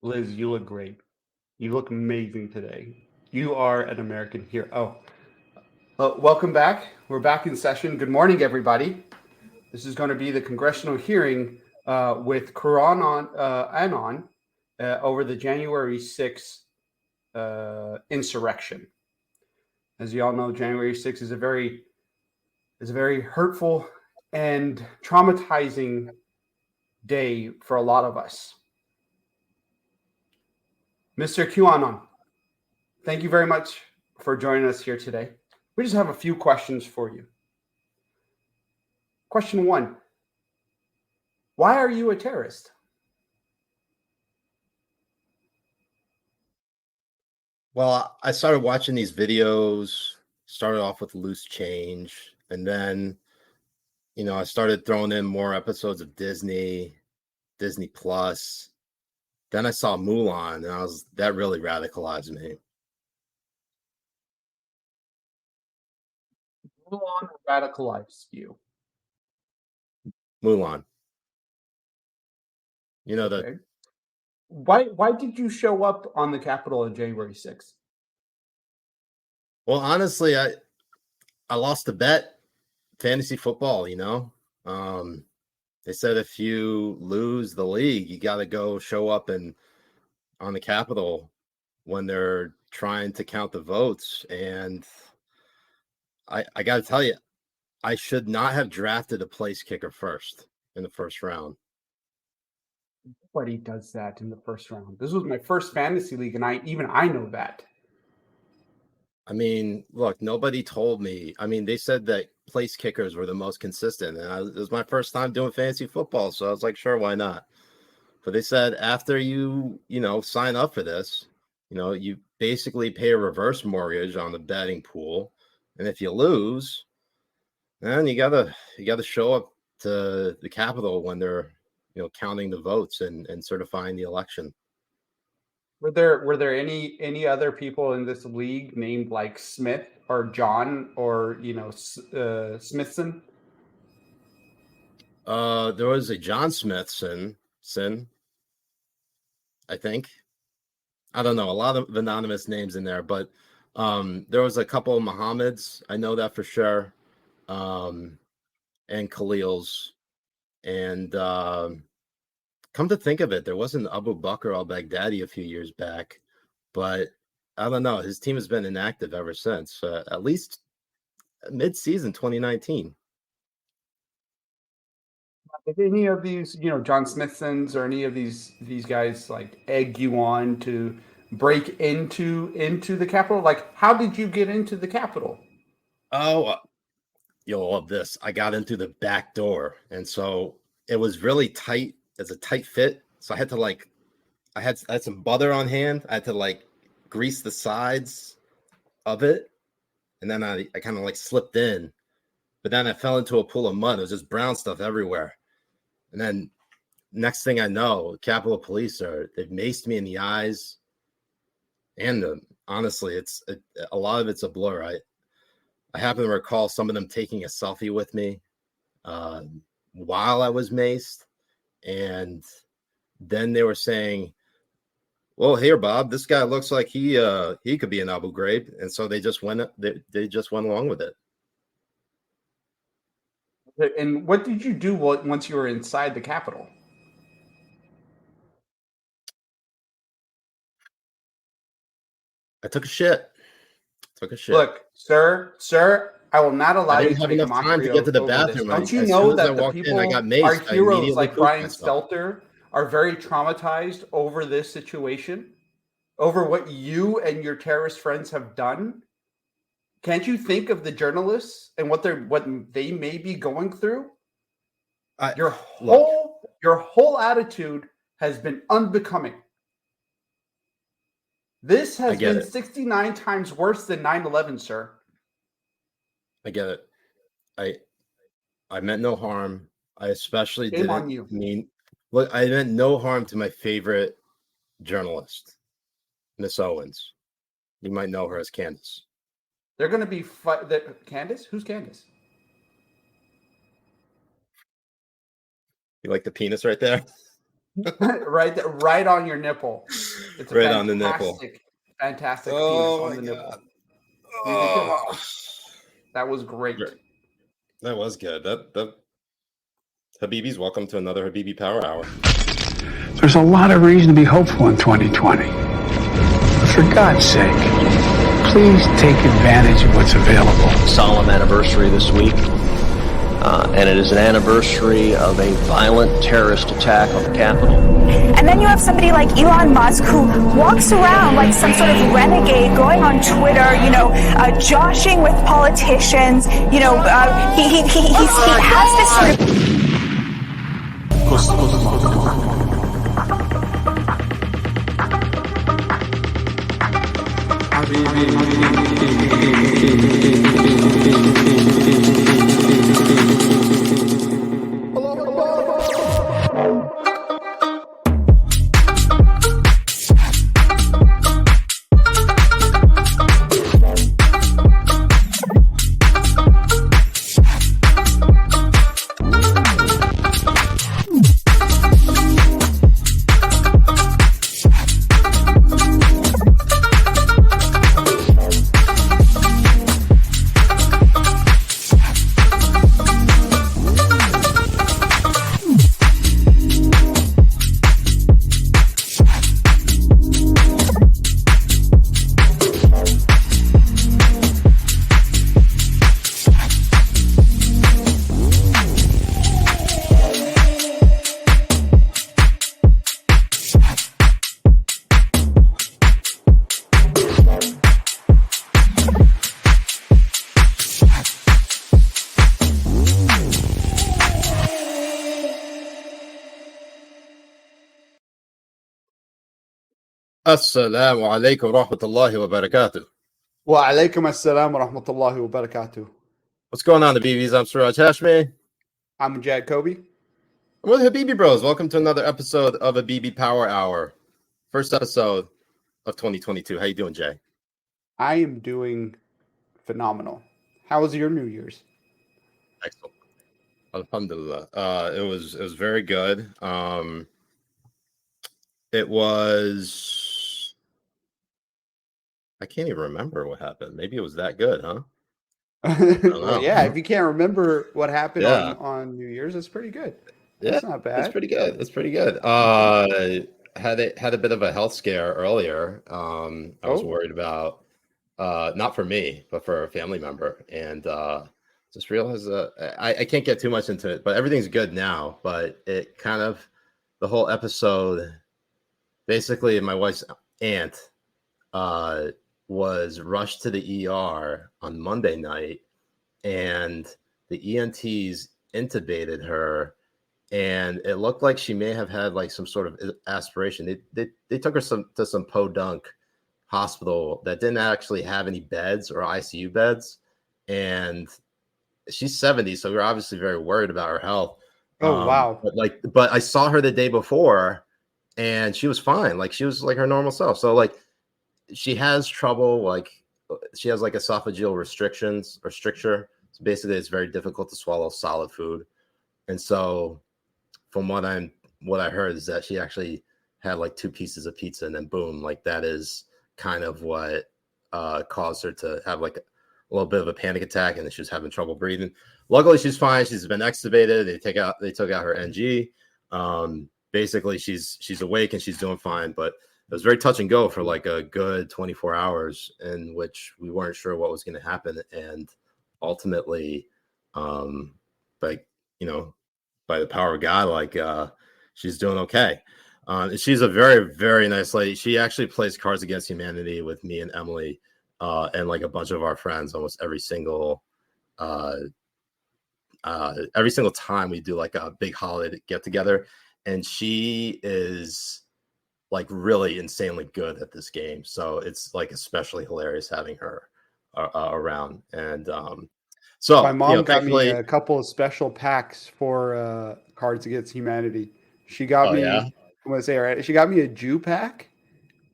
Liz, you look great. You look amazing today. You are an American hero. Welcome back. We're back in session. Good morning, everybody. This is going to be the congressional hearing with Quran Anon over the January 6th insurrection. As you all know, January 6th is a very hurtful and traumatizing day for a lot of us. Mr. QAnon, thank you very much for joining us here today. We just have a few questions for you. Question 1. Why are you a terrorist? Well, I started watching these videos, started off with Loose Change, and then, I started throwing in more episodes of Disney Plus. Then I saw Mulan, and that really radicalized me. Mulan radicalized you. Mulan. Okay. Why did you show up on the Capitol on January 6th? Well, honestly, I lost a bet, fantasy football, They said if you lose the league, you got to go show up on the Capitol when they're trying to count the votes. And I got to tell you, I should not have drafted a place kicker first in the first round. Nobody does that in the first round. This was my first fantasy league, and I know that. I mean, look, nobody told me. I mean, they said that place kickers were the most consistent, and it was my first time doing fantasy football, so I was like, sure, why not? But they said after you sign up for this, you basically pay a reverse mortgage on the betting pool, and if you lose, then you gotta show up to the Capitol when they're counting the votes and certifying the election. Were there any other people in this league named like Smith or John or Smithson? There was a John Smithson, I think. I don't know, a lot of anonymous names in there, but there was a couple of Muhammad's, I know that for sure, and Khalil's, and come to think of it, there wasn't Abu Bakr al-Baghdadi a few years back, but I don't know, his team has been inactive ever since, at least mid-season 2019. If any of these, John Smithsons or any of these guys like egg you on to break into the Capitol, like how did you get into the Capitol? Oh, you'll love this. I got into the back door, and so it was really tight. It's a tight fit, so I had to I had some butter on hand. I had to grease the sides of it, and then I kind of slipped in, but then I fell into a pool of mud. It was just brown stuff everywhere, and then next thing I know, Capitol Police they've maced me in the eyes, and honestly, it's a lot of it's a blur. I happen to recall some of them taking a selfie with me while I was maced, and then they were saying, well, here, Bob, this guy looks like he could be an Abu Ghraib, and so they just went along with it. And what did you do once you were inside the Capitol? I took a shit. Look, sir, I will not allow you to make a mockery to get to the over this. bathroom. Don't you know that the people, our heroes like Brian Stelter, are very traumatized over this situation, over what you and your terrorist friends have done? Can't you think of the journalists and what they may be going through? Your whole attitude has been unbecoming. This has been 69 times worse than 9/11, sir. I get it. I meant no harm. I especially didn't mean. Look, I meant no harm to my favorite journalist, Miss Owens. You might know her as Candace. They're going to be Candace? Who's Candace? You like the penis right there? right on your nipple. It's right on the nipple. Fantastic penis on the nipple. Oh. That was great. That was good. That Habibis, welcome to another Habibi Power Hour. There's a lot of reason to be hopeful in 2020. But for God's sake, please take advantage of what's available. Solemn anniversary this week. And it is an anniversary of a violent terrorist attack on the Capitol. And then you have somebody like Elon Musk who walks around like some sort of renegade, going on Twitter, joshing with politicians. He has this sort Assalamu alaikum wa rahmatullahi wa barakatuh. Wa alaikum assalam wa rahmatullahi wa barakatuh. What's going on, the BBs? I'm Siraj Hashmi. I'm Mujahed Kobbe. We're the Habibi Bros. Welcome to another episode of Habibi Power Hour. First episode of 2022. How you doing, Jay? I am doing phenomenal. How was your New Year's? Excellent. Alhamdulillah. It was very good. It was. I can't even remember what happened. Maybe it was that good, huh? Well, yeah, if you can't remember what happened on New Year's, it's pretty good. That's not bad. That's pretty good. Had a bit of a health scare earlier. I was worried about not for me, but for a family member, and just realized I can't get too much into it, but everything's good now. But it kind of the whole episode, basically, my wife's aunt was rushed to the ER on Monday night, and the ENTs intubated her, and it looked like she may have had like some sort of aspiration. They took her to some podunk hospital that didn't actually have any beds or ICU beds, and she's 70, so we were obviously very worried about her health. Wow! But I saw her the day before, and she was fine. Like she was like her normal self. So like she has trouble. Like she has like esophageal restrictions or stricture. So basically, it's very difficult to swallow solid food. And so, from what I heard is that she actually had like 2 pieces of pizza, and then boom, like that is kind of what caused her to have like a little bit of a panic attack, and she was having trouble breathing. Luckily, she's fine. She's been extubated. They took out her NG. Basically, she's awake and she's doing fine. But it was very touch and go for like a good 24 hours in which we weren't sure what was going to happen. And ultimately, by the power of God, like she's doing okay. She's a very, very nice lady. She actually plays Cards Against Humanity with me and Emily and like a bunch of our friends almost every single time we do like a big holiday get together. And she is like really insanely good at this game. So it's like especially hilarious having her around. And so my mom got me a couple of special packs for Cards Against Humanity. She got me, I'm going to say, all right, she got me a Jew pack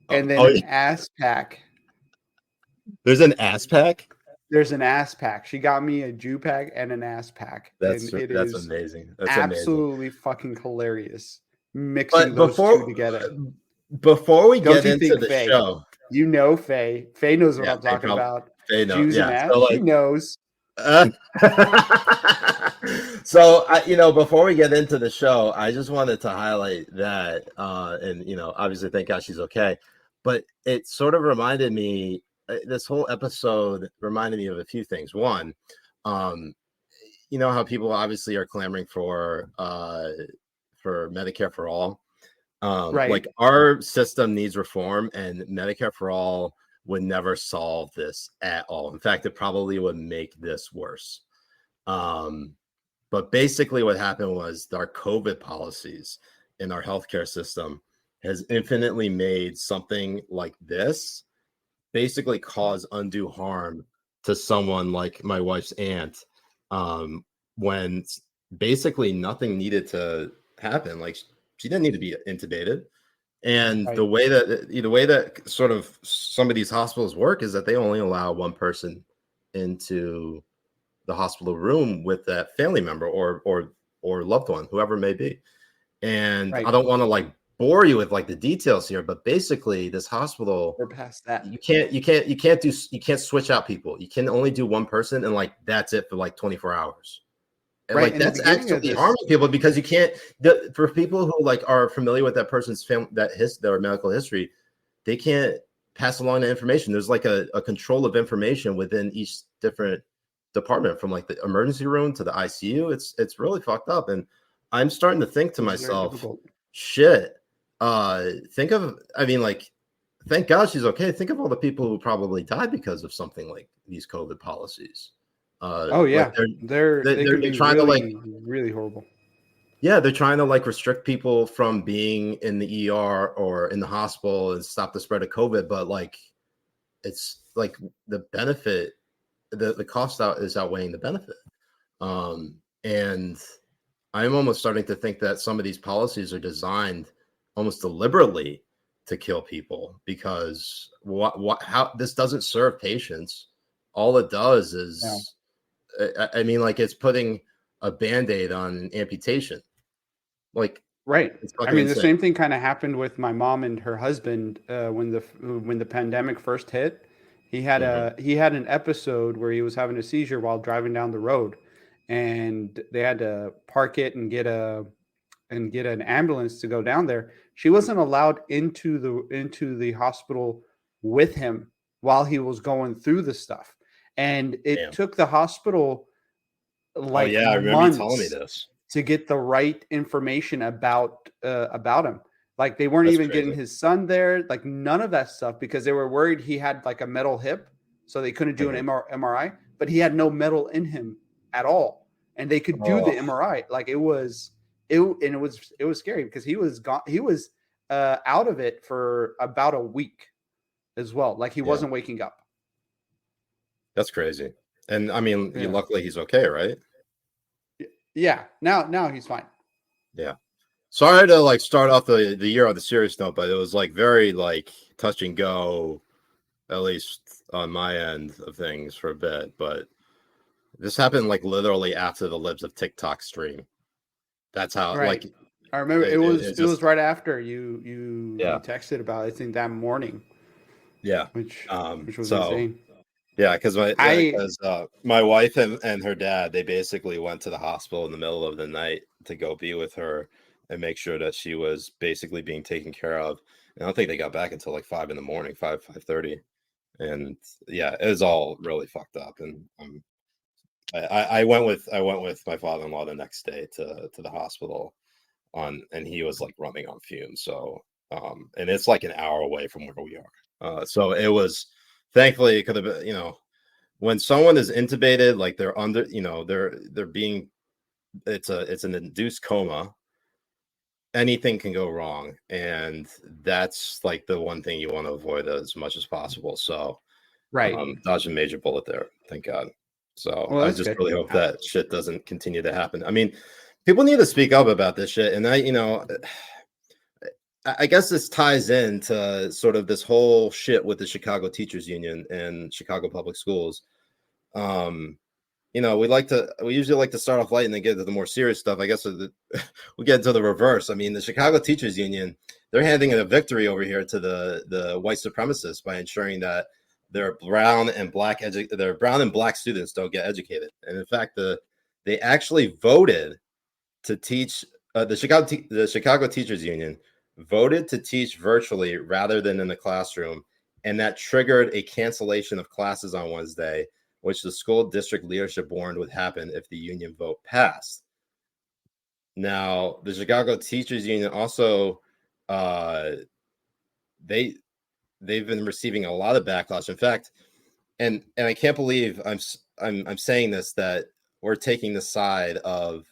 and then an ass pack. There's an ass pack? There's an ass pack. She got me a Jew pack and an ass pack. That's amazing. That's absolutely fucking hilarious. mixing those two together. Before we get into the show, you know, Faye knows what I'm talking about. Faye knows. Jews and that. She knows. So before we get into the show, I just wanted to highlight that, and obviously, thank God she's okay. But it sort of reminded me. This whole episode reminded me of a few things. One, you know how people obviously are clamoring for Medicare for all. Right. Like our system needs reform, and Medicare for all would never solve this at all. In fact, it probably would make this worse. But basically what happened was our COVID policies in our healthcare system has infinitely made something like this basically cause undue harm to someone like my wife's aunt, when basically nothing needed to happen. Like she didn't need to be intubated. And right. the way that sort of some of these hospitals work is that they only allow one person into the hospital room with that family member or loved one, whoever it may be. And right. I don't want to like bore you with like the details here, but basically this hospital, we're past that. You can't switch out people. You can only do one person, and like that's it for like 24 hours. And right. like that's actually harming people, because you can't. For people who like are familiar with that person's family, their medical history, they can't pass along the information. There's like a control of information within each different department, from like the emergency room to the ICU. It's really fucked up, and I'm starting to think to myself, shit. Think of, I mean, like, thank God she's okay. Think of all the people who probably died because of something like these COVID policies. Oh yeah, like they're trying to like really horrible. Yeah, they're trying to like restrict people from being in the ER or in the hospital and stop the spread of COVID. But like, it's like the benefit, the cost out is outweighing the benefit. And I'm almost starting to think that some of these policies are designed almost deliberately to kill people, because how this doesn't serve patients. All it does is, I mean, like it's putting a Band-Aid on amputation. Like, right. I mean, the same thing kind of happened with my mom and her husband when the pandemic first hit. He had an episode where he was having a seizure while driving down the road, and they had to park it and get an ambulance to go down there. She wasn't allowed into the hospital with him while he was going through the stuff. And it took the hospital like I remember you telling me this, to get the right information about him. Like they weren't even getting his son there, like none of that stuff, because they were worried he had like a metal hip, so they couldn't do an MRI, but he had no metal in him at all. And they could do the MRI. Like it was scary, because he was gone. He was out of it for about a week as well. Like he wasn't waking up. That's crazy. And I mean, luckily he's okay, right? Yeah. Now he's fine. Yeah. Sorry to like start off the year on the serious note, but it was like very like touch and go, at least on my end of things for a bit. But this happened like literally after the Libs of TikTok stream. That's how like I remember it was right after you texted about it, I think that morning. Yeah. Which was insane. Yeah, because my wife and her dad, they basically went to the hospital in the middle of the night to go be with her and make sure that she was basically being taken care of. And I don't think they got back until like 5 a.m, 5:30. And yeah, it was all really fucked up. And I went with my father-in-law the next day to the hospital and he was like running on fumes. So and it's like an hour away from where we are. So it was, thankfully it could have been, when someone is intubated, like they're under, they're being, it's an induced coma. Anything can go wrong, and that's like the one thing you want to avoid as much as possible. So dodged a major bullet there, thank God. So I just really hope that shit doesn't continue to happen. I mean, people need to speak up about this shit, and I guess this ties into sort of this whole shit with the Chicago Teachers Union and Chicago Public Schools. we usually like to start off light and then get to the more serious stuff. I guess we get into the reverse. I mean, the Chicago Teachers Union, they're handing a victory over here to the white supremacists by ensuring that their brown and black students don't get educated. And in fact, they actually voted to teach. The Chicago Teachers Union voted to teach virtually rather than in the classroom, and that triggered a cancellation of classes on Wednesday, which the school district leadership warned would happen if the union vote passed. Now, the Chicago Teachers Union also, they've been receiving a lot of backlash. In fact, and I can't believe I'm saying this, that we're taking the side of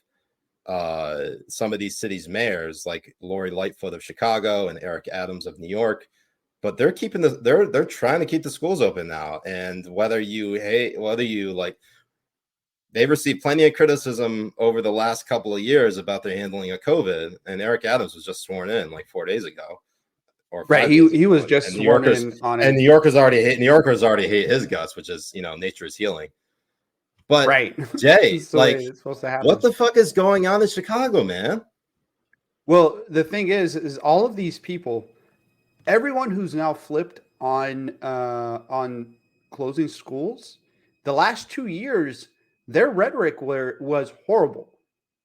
some of these cities' mayors, like Lori Lightfoot of Chicago and Eric Adams of New York. But they're trying to keep the schools open now. And whether you like, they've received plenty of criticism over the last couple of years about their handling of COVID. And Eric Adams was just sworn in like 4 days ago. Right. He was just sworn in on it. And New Yorkers already hate his guts, which is, nature is healing. But right. Jay, like, what the fuck is going on in Chicago, man? Well, the thing is all of these people, everyone who's now flipped on closing schools, the last 2 years, their rhetoric was horrible.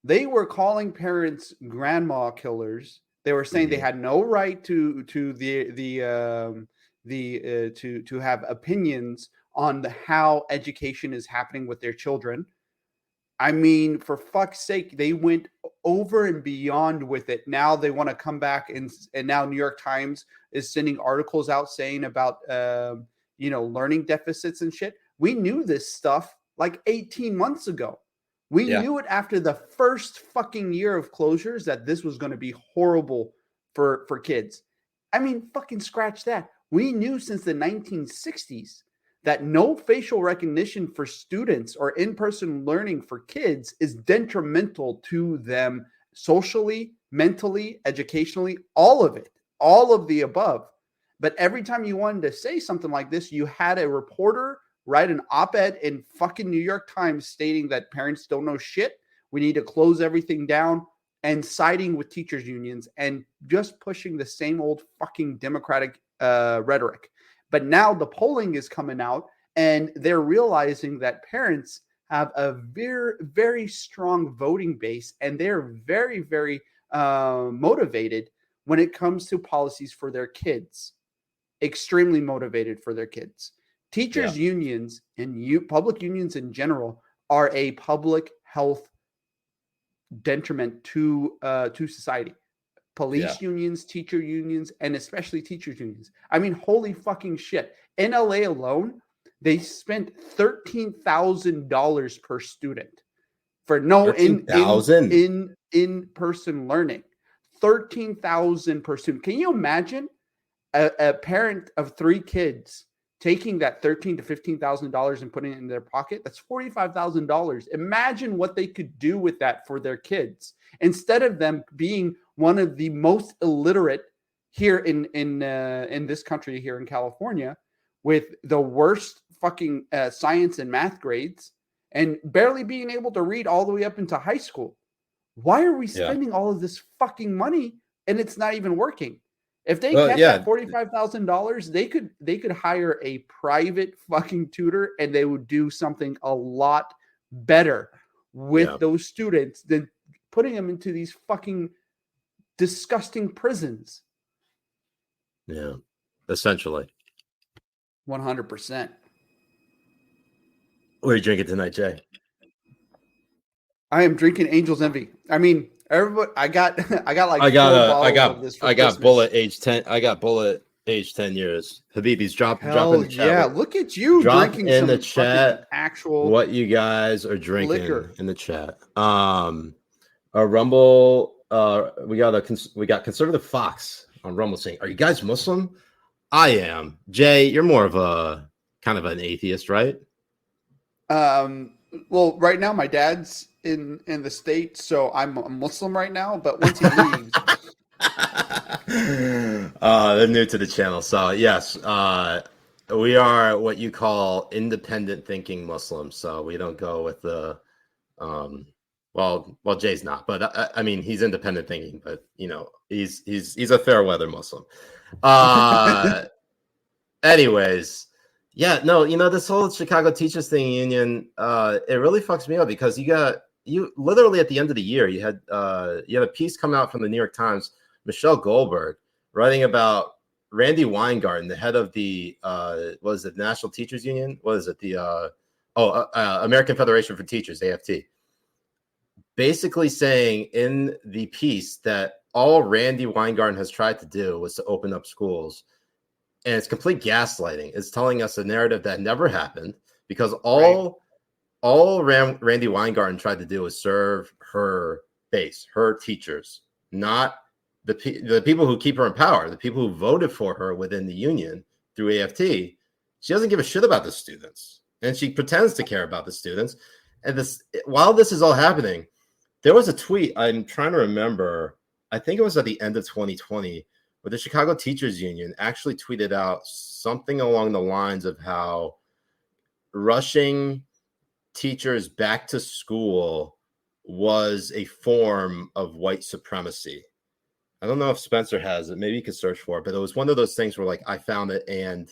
They were calling parents grandma killers. They were saying they had no right to have opinions on how education is happening with their children. I mean, for fuck's sake, they went over and beyond with it. Now they want to come back and now New York Times is sending articles out saying about learning deficits and shit. We knew this stuff like 18 months ago. We knew it after the first fucking year of closures that this was going to be horrible for kids. I mean, fucking scratch that. We knew since the 1960s that no facial recognition for students or in-person learning for kids is detrimental to them socially, mentally, educationally, all of it, all of the above. But every time you wanted to say something like this, you had a reporter write an op-ed in fucking New York Times stating that parents don't know shit. We need to close everything down, and siding with teachers unions and just pushing the same old fucking Democratic rhetoric. But now the polling is coming out and they're realizing that parents have a very, very strong voting base and they're very, very motivated when it comes to policies for their kids. Extremely motivated for their kids. Teachers unions and public unions in general are a public health detriment to society. Police unions, teacher unions, and especially teachers unions. I mean, holy fucking shit. In LA alone, they spent $13,000 per student for in-person learning. $13,000 per student. Can you imagine a parent of 3 kids taking that $13,000 to $15,000 and putting it in their pocket? That's $45,000. Imagine what they could do with that for their kids, instead of them being one of the most illiterate here in this country, here in California, with the worst fucking science and math grades and barely being able to read all the way up into high school. Why are we spending all of this fucking money and it's not even working? If they kept that $45,000, they could hire a private fucking tutor and they would do something a lot better with those students than putting them into these fucking disgusting prisons. Yeah, essentially. 100%. What are you drinking tonight, Jay? I am drinking Angel's Envy. I mean, everybody, I got Bullet age 10. I got Bullet age 10 years. Habibi's drop in the chat. Yeah, look at you drinking in the chat actual what you guys are drinking liquor in the chat. A Rumble, we got Conservative Fox on Rumble saying, "Are you guys Muslim?" I am. Jay, you're more of a kind of an atheist, right? Well, right now my dad's in the States, so I'm a Muslim right now, but once he leaves. They're new to the channel, so yes. we are what you call independent thinking Muslims, so we don't go with the well, Jay's not, but I mean, he's independent thinking, but he's a fair weather Muslim. Anyways, yeah, no, this whole Chicago Teachers thing union, it really fucks me up because you literally at the end of the year, you had a piece come out from the New York Times, Michelle Goldberg, writing about Randy Weingarten, the head of the what is it, National Teachers Union? What is it? The American Federation for Teachers, AFT. Basically saying in the piece that all Randy Weingarten has tried to do was to open up schools. And it's complete gaslighting. It's telling us a narrative that never happened because all Randy Weingarten tried to do was serve her base, her teachers, not the people who keep her in power, the people who voted for her within the union through AFT. She doesn't give a shit about the students, and she pretends to care about the students. And while this is all happening, there was a tweet, I'm trying to remember, I think it was at the end of 2020, where the Chicago Teachers Union actually tweeted out something along the lines of how rushing teachers back to school was a form of white supremacy. I don't know if Spencer has it. Maybe you could search for it, but it was one of those things where like I found it and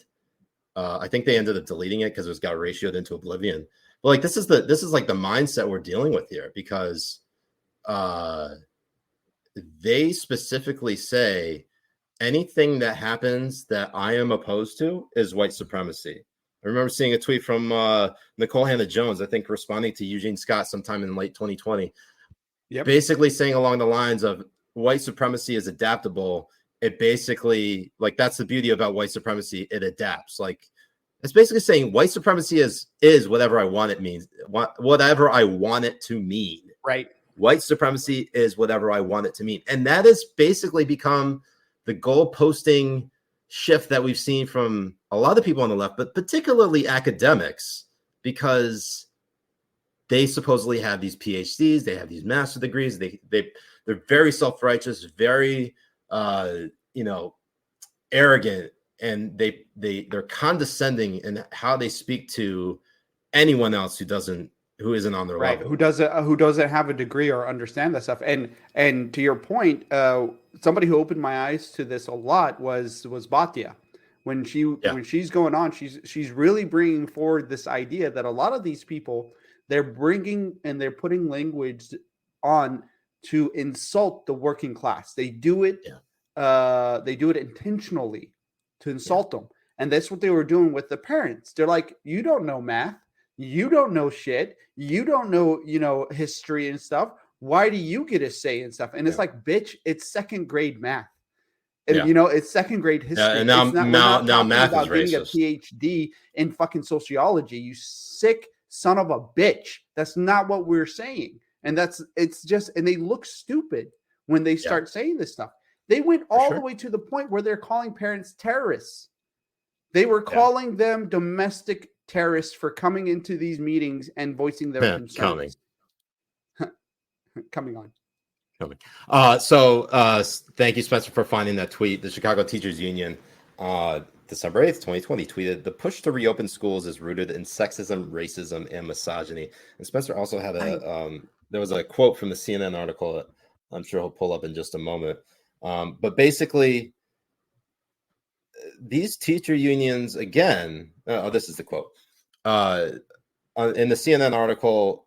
I think they ended up deleting it because it got ratioed into oblivion. But like this is like the mindset we're dealing with here because they specifically say anything that happens that I am opposed to is white supremacy. I remember seeing a tweet from Nicole Hannah-Jones, I think responding to Eugene Scott sometime in late 2020, basically saying along the lines of white supremacy is adaptable. It basically, like, that's the beauty about white supremacy. It adapts. Like, it's basically saying white supremacy is whatever I want it means, whatever I want it to mean. Right. White supremacy is whatever I want it to mean. And that has basically become the goalposting shift that we've seen from a lot of people on the left, but particularly academics, because they supposedly have these PhDs, they have these master's degrees, they're very self-righteous, very arrogant, and they're condescending in how they speak to anyone else who isn't on their level. Who doesn't have a degree or understand that stuff. And to your point, somebody who opened my eyes to this a lot was Batya. When she's going on, she's really bringing forward this idea that a lot of these people, they're bringing and they're putting language on to insult the working class. They do it. They do it intentionally to insult them. And that's what they were doing with the parents. They're like, you don't know math. You don't know shit. You don't know, history and stuff. Why do you get a say and stuff? And it's like, bitch, it's second grade math. And, it's second grade history. And now math is racist. Getting a PhD in fucking sociology, you sick son of a bitch. That's not what we're saying. And and they look stupid when they start saying this stuff. They went all the way to the point where they're calling parents terrorists. They were calling them domestic terrorists for coming into these meetings and voicing their concerns. Coming on. So thank you, Spencer, for finding that tweet. The Chicago Teachers Union, December 8th, 2020, tweeted, "The push to reopen schools is rooted in sexism, racism, and misogyny." And Spencer also had there was a quote from the CNN article that I'm sure he'll pull up in just a moment. But basically, these teacher unions, again, this is the quote. In the CNN article,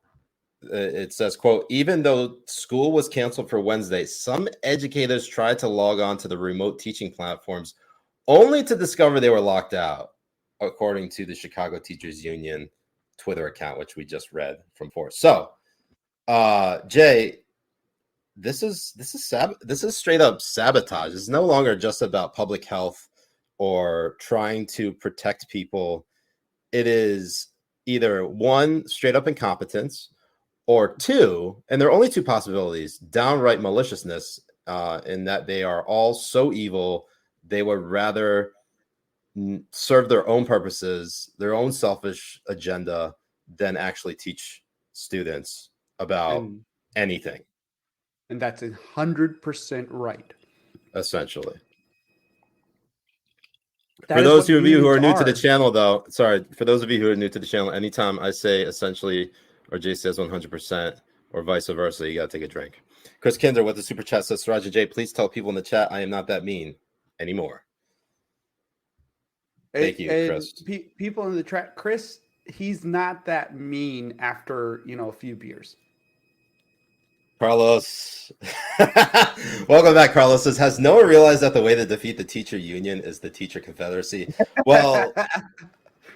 it says, quote, "Even though school was canceled for Wednesday, some educators tried to log on to the remote teaching platforms only to discover they were locked out," according to the Chicago Teachers Union Twitter account, which we just read from before. So, Jay, this is straight up sabotage. It's no longer just about public health or trying to protect people. It is either one, straight up incompetence, or two, and there are only two possibilities, downright maliciousness, in that they are all so evil they would rather serve their own purposes, their own selfish agenda, than actually teach students about anything. And that's 100% right. Essentially. For those of you who are new to the channel, though, for those of you who are new to the channel, anytime I say essentially, or Jay says 100%, or vice versa, you got to take a drink. Chris Kinder with the super chat says, Siraj and Jay, please tell people in the chat I am not that mean anymore. Thank you, Chris. People in the chat, Chris, he's not that mean after, a few beers. Carlos, welcome back. Carlos says, has no one realized that the way to defeat the teacher union is the teacher confederacy? Well,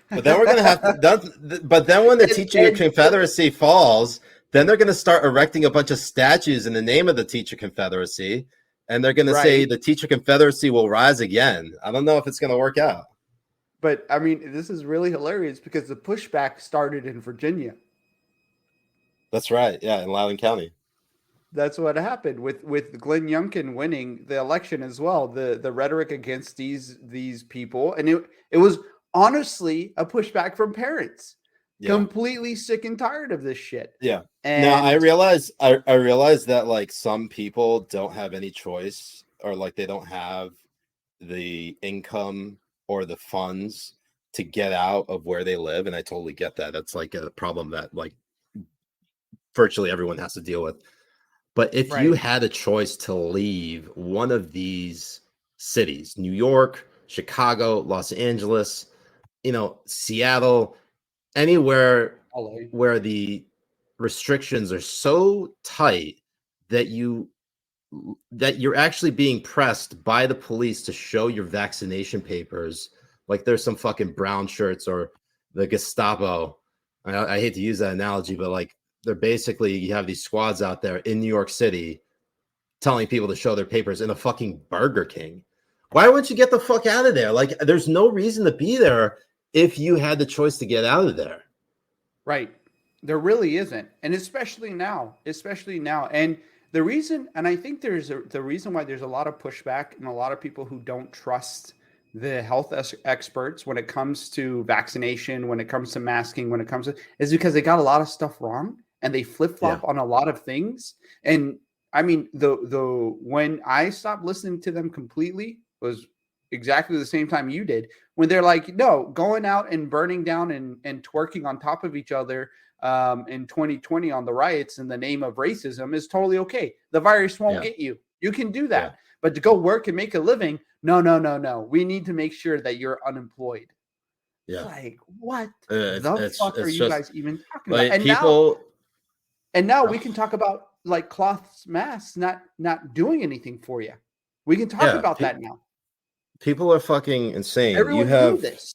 but then we're going to have to, but then when the teacher confederacy falls, then they're going to start erecting a bunch of statues in the name of the teacher confederacy. And they're going to say the teacher confederacy will rise again. I don't know if it's going to work out. But I mean, this is really hilarious because the pushback started in Virginia. That's right. Yeah. In Loudoun County. That's what happened with Glenn Youngkin winning the election as well. The rhetoric against these people, and it was honestly a pushback from parents, completely sick and tired of this shit. Yeah. And now I realize that like some people don't have any choice, or like they don't have the income or the funds to get out of where they live, and I totally get that. That's like a problem that like virtually everyone has to deal with. But if you had a choice to leave one of these cities, New York, Chicago, Los Angeles, Seattle, anywhere where the restrictions are so tight that you're actually being pressed by the police to show your vaccination papers, like there's some fucking brown shirts or the Gestapo. I hate to use that analogy, but like, they're basically, you have these squads out there in New York City telling people to show their papers in a fucking Burger King. Why wouldn't you get the fuck out of there? Like, there's no reason to be there if you had the choice to get out of there. Right. There really isn't. And especially now. And the reason, and I think the reason why there's a lot of pushback and a lot of people who don't trust the health experts when it comes to vaccination, when it comes to masking, is because they got a lot of stuff wrong. And they flip-flop on a lot of things. And I mean, when I stopped listening to them completely was exactly the same time you did, when they're like, no, going out and burning down and twerking on top of each other in 2020 on the riots in the name of racism is totally okay. The virus won't get you. You can do that. Yeah. But to go work and make a living, no. We need to make sure that you're unemployed. Yeah. Like, what the fuck are you guys even talking about? And And now we can talk about like cloth masks not doing anything for you. We can talk about that now. People are fucking insane. Everyone do this.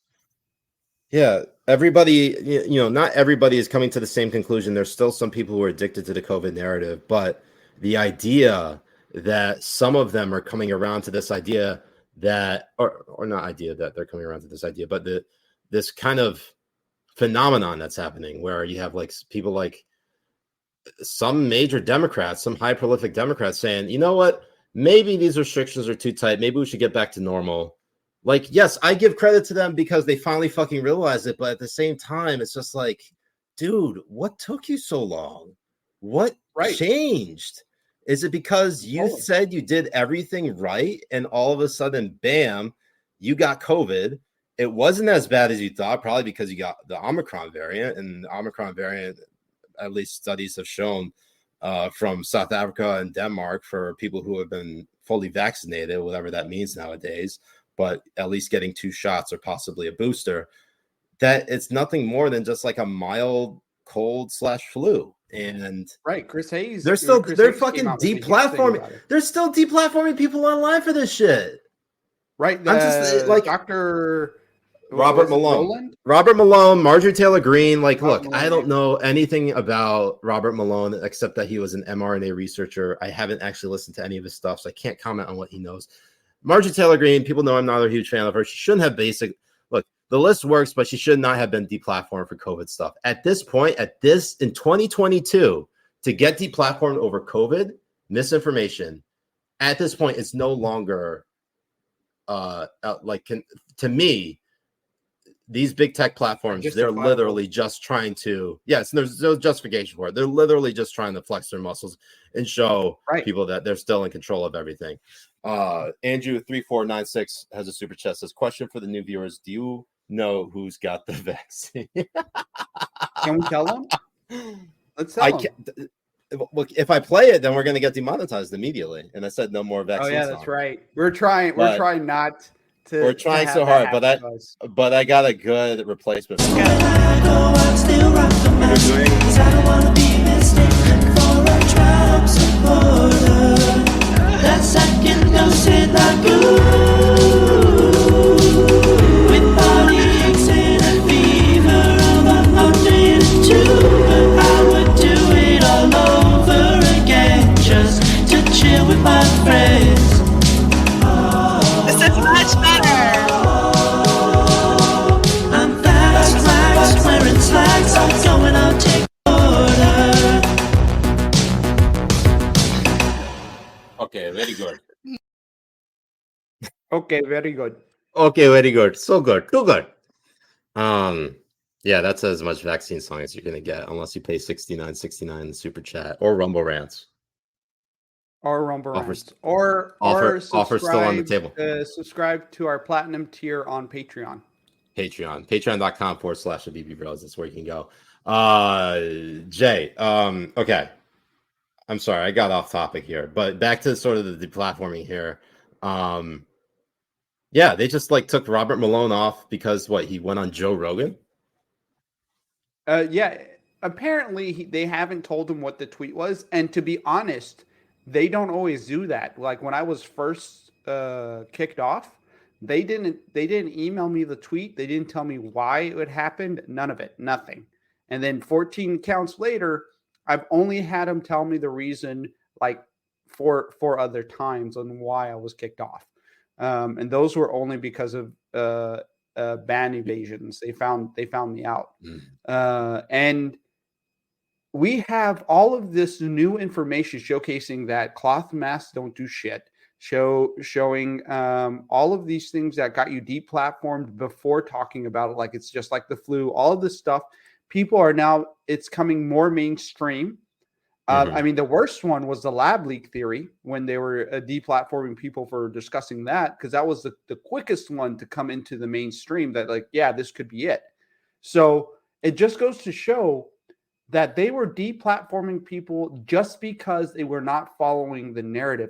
Yeah, everybody, not everybody is coming to the same conclusion. There's still some people who are addicted to the COVID narrative, but the idea that some of them are coming around to this idea that, or not idea that they're coming around to this idea, but this kind of phenomenon that's happening where you have like people like some major Democrats, some high prolific Democrats saying, you know what, maybe these restrictions are too tight. Maybe we should get back to normal. Like, yes, I give credit to them because they finally fucking realized it. But at the same time, it's just like, dude, what took you so long? What changed? Is it because you said you did everything right and all of a sudden, bam, you got COVID? It wasn't as bad as you thought, probably because you got the Omicron variant, and the Omicron variant, at least studies have shown from South Africa and Denmark for people who have been fully vaccinated, whatever that means nowadays, but at least getting 2 shots or possibly a booster, that it's nothing more than just like a mild cold/flu. And Chris Hayes, they're fucking deplatforming. They're still deplatforming people online for this shit. Right. I'm just like Dr. Robert Malone, Marjorie Taylor Greene. Like, look, I don't know anything about Robert Malone except that he was an mRNA researcher. I haven't actually listened to any of his stuff, so I can't comment on what he knows. Marjorie Taylor Greene, people know I'm not a huge fan of her. She shouldn't have look, the list works, but she should not have been deplatformed for COVID stuff. At this point, in 2022, to get deplatformed over COVID misinformation, at this point, it's no longer to me, these big tech platforms, they're literally just trying to, there's no justification for it. They're literally just trying to flex their muscles and show people that they're still in control of everything. Andrew3496 has a super chat. Says, question for the new viewers: do you know who's got the vaccine? Can we tell them? Let's tell them. Look, if I play it, then we're going to get demonetized immediately. And I said no more vaccine. Oh yeah, that's right. We're trying not to. We're trying so hard, but I got a good replacement. That second dose in the with body aches and a fever of 102. But I would do it all over again just to chill with my friends. This is much better. I'm vaxxed, wearing slacks, I'm going out take order. Okay, very good. Okay, very good. Okay, very good. So good. Too good. Yeah, that's as much vaccine song as you're gonna get, unless you pay $69.69 in the super chat or Rumble Rants. Or Rumble Rants. Offer still on the table. Subscribe to our platinum tier on Patreon. Patreon.com/Habibi Bros. That's where you can go. Jay, okay. I'm sorry, I got off topic here, but back to sort of the deplatforming here. Yeah, they just like took Robert Malone off because he went on Joe Rogan? Yeah, apparently they haven't told him what the tweet was, and to be honest, they don't always do that. Like when I was first kicked off, they didn't email me the tweet. They didn't tell me why it happened. None of it, nothing. And then 14 accounts later, I've only had them tell me the reason like four other times on why I was kicked off. And those were only because of ban evasions. They found me out. And we have all of this new information showcasing that cloth masks don't do shit. Showing all of these things that got you deplatformed before talking about it, like it's just like the flu. All of this stuff, people are now. It's coming more mainstream. I mean, the worst one was the lab leak theory when they were deplatforming people for discussing that, because that was the quickest one to come into the mainstream. That like, yeah, this could be it. So it just goes to show that they were deplatforming people just because they were not following the narrative.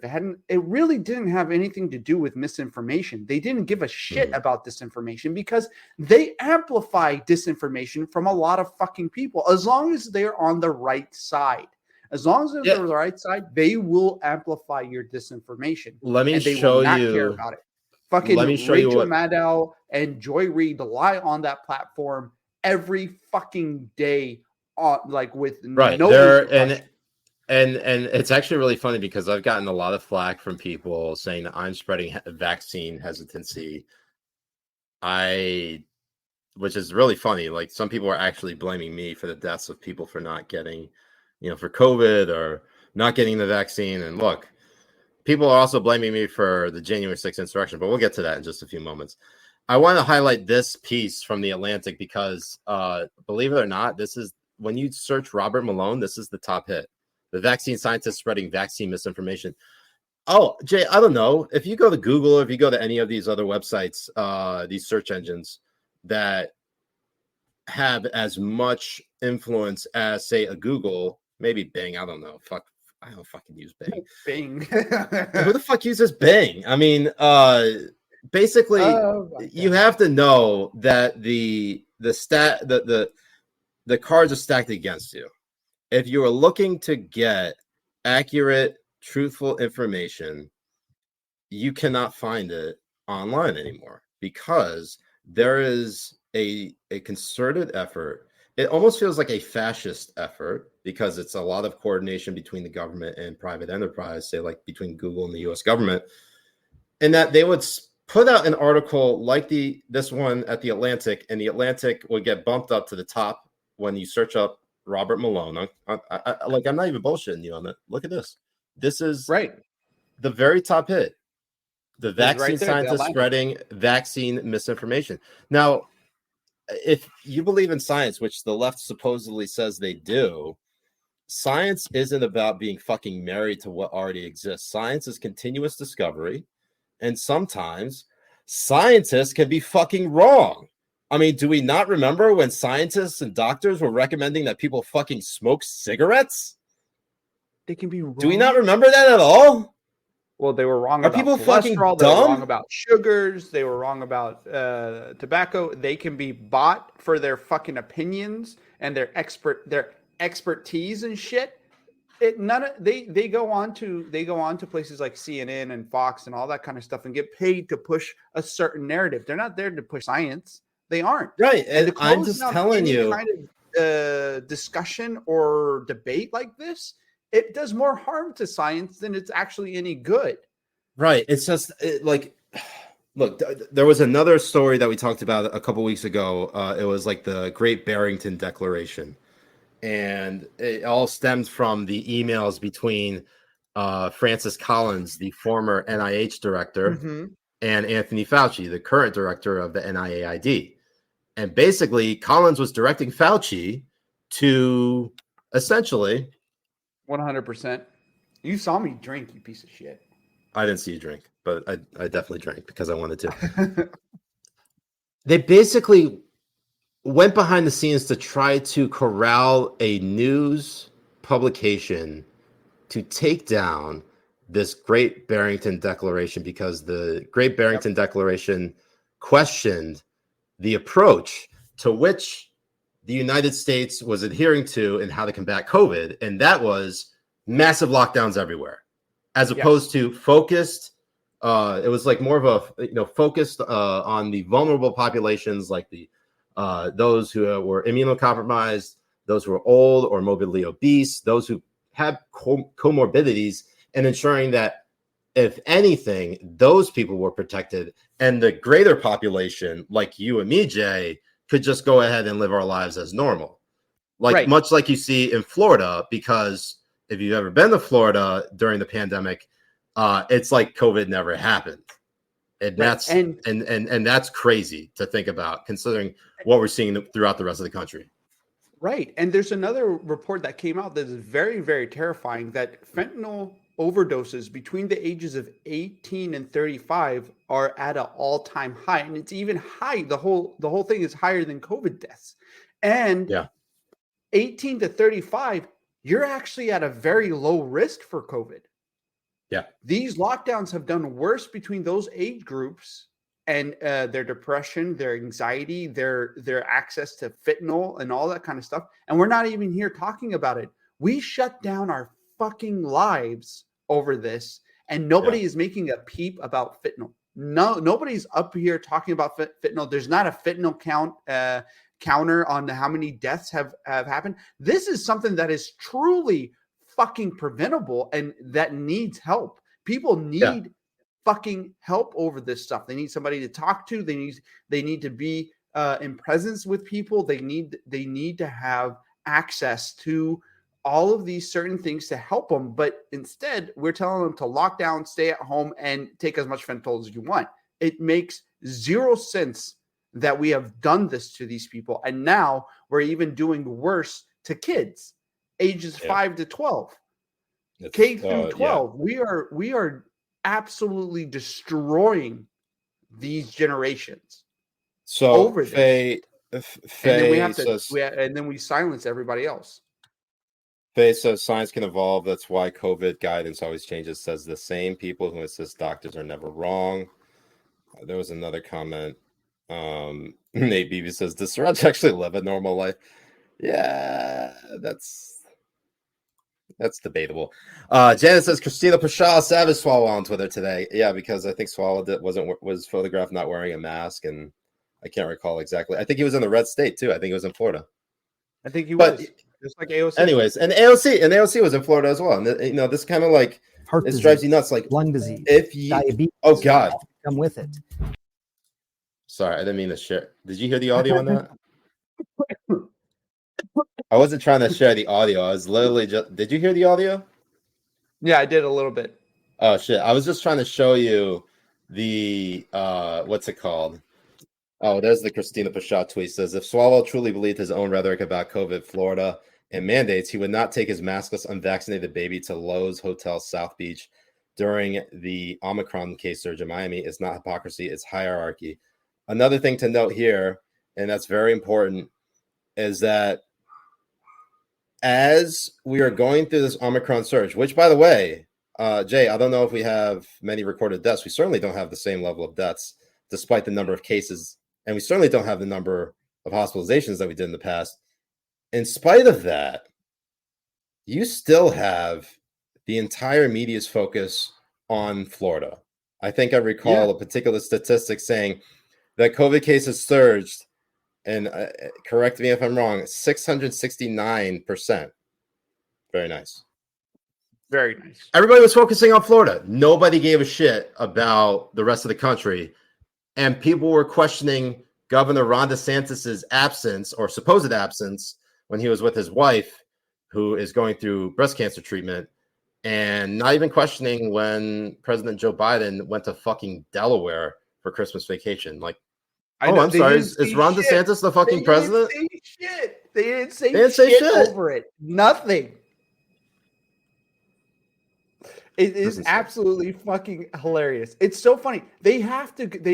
It really didn't have anything to do with misinformation. They didn't give a shit about disinformation because they amplify disinformation from a lot of fucking people. As long as they're on the right side, as long as they're on the right side, they will amplify your disinformation. Let me show you. Care about it. Fucking Rachel Maddow and Joy Reid lie on that platform every fucking day. Like with no there, and it's actually really funny because I've gotten a lot of flack from people saying that I'm spreading vaccine hesitancy. Which is really funny. Like some people are actually blaming me for the deaths of people for not getting, for COVID or not getting the vaccine. And look, people are also blaming me for the January 6th insurrection, but we'll get to that in just a few moments. I want to highlight this piece from The Atlantic because, believe it or not, this is. When you search Robert Malone, this is the top hit. The vaccine scientist spreading vaccine misinformation. Oh, Jay, I don't know. If you go to Google or if you go to any of these other websites, these search engines that have as much influence as, say, a Google, maybe Bing. I don't know. Fuck, I don't fucking use Bing. Bing. Who the fuck uses Bing? I mean, basically, you have to know that the cards are stacked against you. If you are looking to get accurate, truthful information, you cannot find it online anymore because there is a concerted effort. It almost feels like a fascist effort because it's a lot of coordination between the government and private enterprise, say like between Google and the US government, and that they would put out an article like this one at The Atlantic, and The Atlantic would get bumped up to the top when you search up Robert Malone. I'm not even bullshitting you on that. Look at this. This is the very top hit. The vaccine scientist spreading vaccine misinformation. Now, if you believe in science, which the left supposedly says they do, science isn't about being fucking married to what already exists. Science is continuous discovery, and sometimes scientists can be fucking wrong. I mean, do we not remember when scientists and doctors were recommending that people fucking smoke cigarettes? They can be wrong. Do we not remember that at all? Well, they were wrong Are about people cholesterol. fucking They were dumb? wrong about sugars. They were wrong about tobacco. They can be bought for their fucking opinions and their expertise and shit. They go on to places like CNN and Fox and all that kind of stuff and get paid to push a certain narrative. They're not there to push science. They aren't. Right. And I'm just telling you, kind of discussion or debate like this, it does more harm to science than it's actually any good. Right. It's just like, look, there was another story that we talked about a couple weeks ago. It was like the Great Barrington Declaration. And it all stemmed from the emails between Francis Collins, the former NIH director, and Anthony Fauci, the current director of the NIAID. And basically, Collins was directing Fauci to essentially 100%. You saw me drink, you piece of shit. I didn't see you drink, but I definitely drank because I wanted to. They basically went behind the scenes to try to corral a news publication to take down this Great Barrington Declaration, because the Great Barrington Declaration questioned the approach to which the United States was adhering to and how to combat COVID. And that was massive lockdowns everywhere, as opposed to focused. It was like more of a, focused on the vulnerable populations, like the those who were immunocompromised, those who were old or morbidly obese, those who had comorbidities, and ensuring that, if anything, those people were protected, and the greater population, like you and me, Jay, could just go ahead and live our lives as normal. Like much like you see in Florida, because if you've ever been to Florida during the pandemic, it's like COVID never happened. And that's and that's crazy to think about, considering what we're seeing throughout the rest of the country. Right. And there's another report that came out that is very, very terrifying, that fentanyl overdoses between the ages of 18 and 35 are at an all-time high. And it's even high. The whole thing is higher than COVID deaths. And 18 to 35, you're actually at a very low risk for COVID. Yeah. These lockdowns have done worse between those age groups, and their depression, their anxiety, their access to fentanyl and all that kind of stuff. And we're not even here talking about it. We shut down our fucking lives over this, and nobody is making a peep about fentanyl. No, nobody's up here talking about fentanyl. There's not a fentanyl counter on how many deaths have happened. This is something that is truly fucking preventable and that needs help. People need fucking help over this stuff. They need somebody to talk to. They need to be in presence with people. They need to have access to all of these certain things to help them. But instead, we're telling them to lock down, stay at home, and take as much fentanyl as you want. It makes zero sense that we have done this to these people. And now we're even doing worse to kids, ages 5 to 12. K through 12. We are absolutely destroying these generations. So over Faye, and then we have to, and then we silence everybody else. Faye says science can evolve. That's why COVID guidance always changes. Says the same people who insist doctors are never wrong. There was another comment. Nate Beebe says, does Siraj actually live a normal life? Yeah, that's debatable. Janet says Christina Pasha Savage Swallow on Twitter today. Yeah, because I think Swallow was photographed not wearing a mask, and I can't recall exactly. I think he was in the red state too. I think he was in Florida. I think he was just like AOC. Anyways, and AOC was in Florida as well. And this kind of like heart it disease, drives you nuts. Like lung disease, if you diabetes. Oh God, come with it. Sorry, I didn't mean to share. Did you hear the audio on that? I wasn't trying to share the audio. I was literally just. Did you hear the audio? Yeah, I did a little bit. Oh shit! I was just trying to show you the what's it called? Oh, there's the Christina Pasha tweet. Says if Swalwell truly believed his own rhetoric about COVID, Florida and mandates, he would not take his maskless, unvaccinated baby to Lowe's Hotel South Beach during the Omicron case surge in Miami is not hypocrisy, it's hierarchy. Another thing to note here, and that's very important, is that as we are going through this Omicron surge, which, by the way, Jay, I don't know if we have many recorded deaths. We certainly don't have the same level of deaths, despite the number of cases, and we certainly don't have the number of hospitalizations that we did in the past. In spite of that, you still have the entire media's focus on Florida. I think I recall a particular statistic saying that COVID cases surged, and correct me if I'm wrong, 669%. Very nice. Very nice. Everybody was focusing on Florida. Nobody gave a shit about the rest of the country. And people were questioning Governor Ron DeSantis' absence or supposed absence when he was with his wife, who is going through breast cancer treatment, and not even questioning when President Joe Biden went to fucking Delaware for Christmas vacation. Like, I'm sorry. Is Ron DeSantis the fucking president? They didn't say shit over it. Nothing. It is absolutely fucking hilarious. It's so funny. They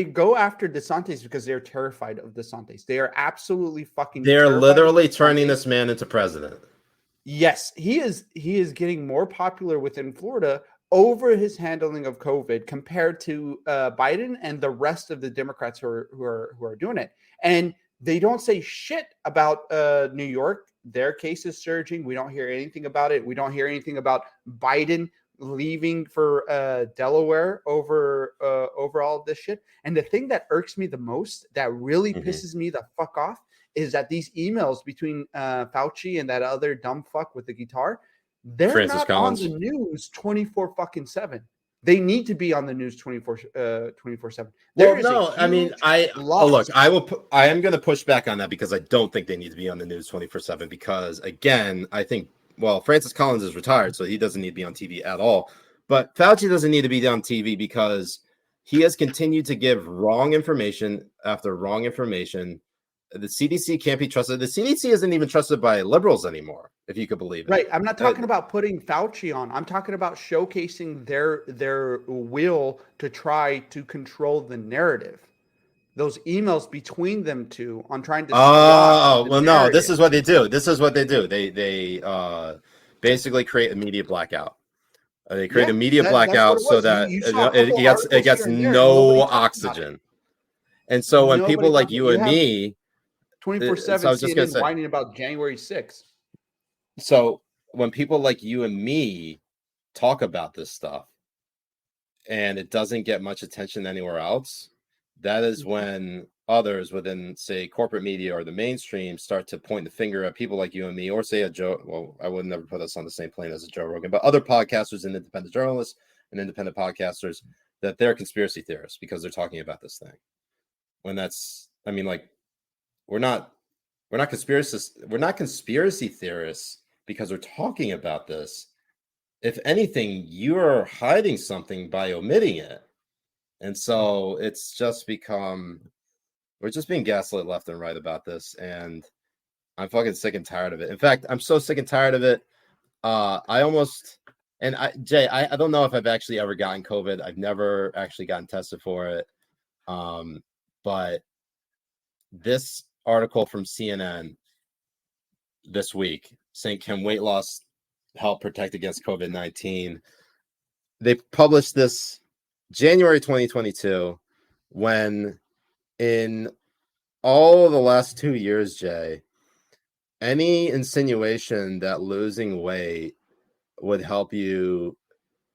go after DeSantis because they're terrified of DeSantis. They are absolutely fucking. They're literally turning this man into president. Yes, he is getting more popular within Florida over his handling of COVID compared to Biden and the rest of the Democrats who are doing it. And they don't say shit about New York. Their case is surging. We don't hear anything about it. We don't hear anything about Biden leaving for Delaware over all of this shit. And the thing that irks me the most, that really pisses me the fuck off, is that these emails between Fauci and that other dumb fuck with the guitar, they're Francis not Collins. on the news 24/7. They need to be on the news 24/7. Well, no, I mean, I am going to push back on that because I don't think they need to be on the news 24/7 because, again, I think, well, Francis Collins is retired, so he doesn't need to be on TV at all. But Fauci doesn't need to be on TV because he has continued to give wrong information after wrong information. The CDC can't be trusted. The CDC isn't even trusted by liberals anymore, if you could believe it. Right. I'm not talking about putting Fauci on. I'm talking about showcasing their will to try to control the narrative. Those emails between them two on trying to. No, this is what they do. They basically create a media blackout. They create a media blackout so that it gets no oxygen. And so when people like you and me 24/7 CNN whining about January 6th. So when people like you and me talk about this stuff and it doesn't get much attention anywhere else, that is when others within, say, corporate media or the mainstream start to point the finger at people like you and me, or say a Joe. Well, I would never put us on the same plane as a Joe Rogan, but other podcasters and independent journalists and independent podcasters, that they're conspiracy theorists because they're talking about this thing. When that's, I mean, like, we're not conspiracy theorists because we're talking about this. If anything, you're hiding something by omitting it. And so it's just become, we're just being gaslit left and right about this. And I'm fucking sick and tired of it. In fact, I'm so sick and tired of it. Jay, I don't know if I've actually ever gotten COVID. I've never actually gotten tested for it. But this article from CNN this week saying, can weight loss help protect against COVID-19? They published this January 2022, when in all of the last 2 years, Jay, any insinuation that losing weight would help you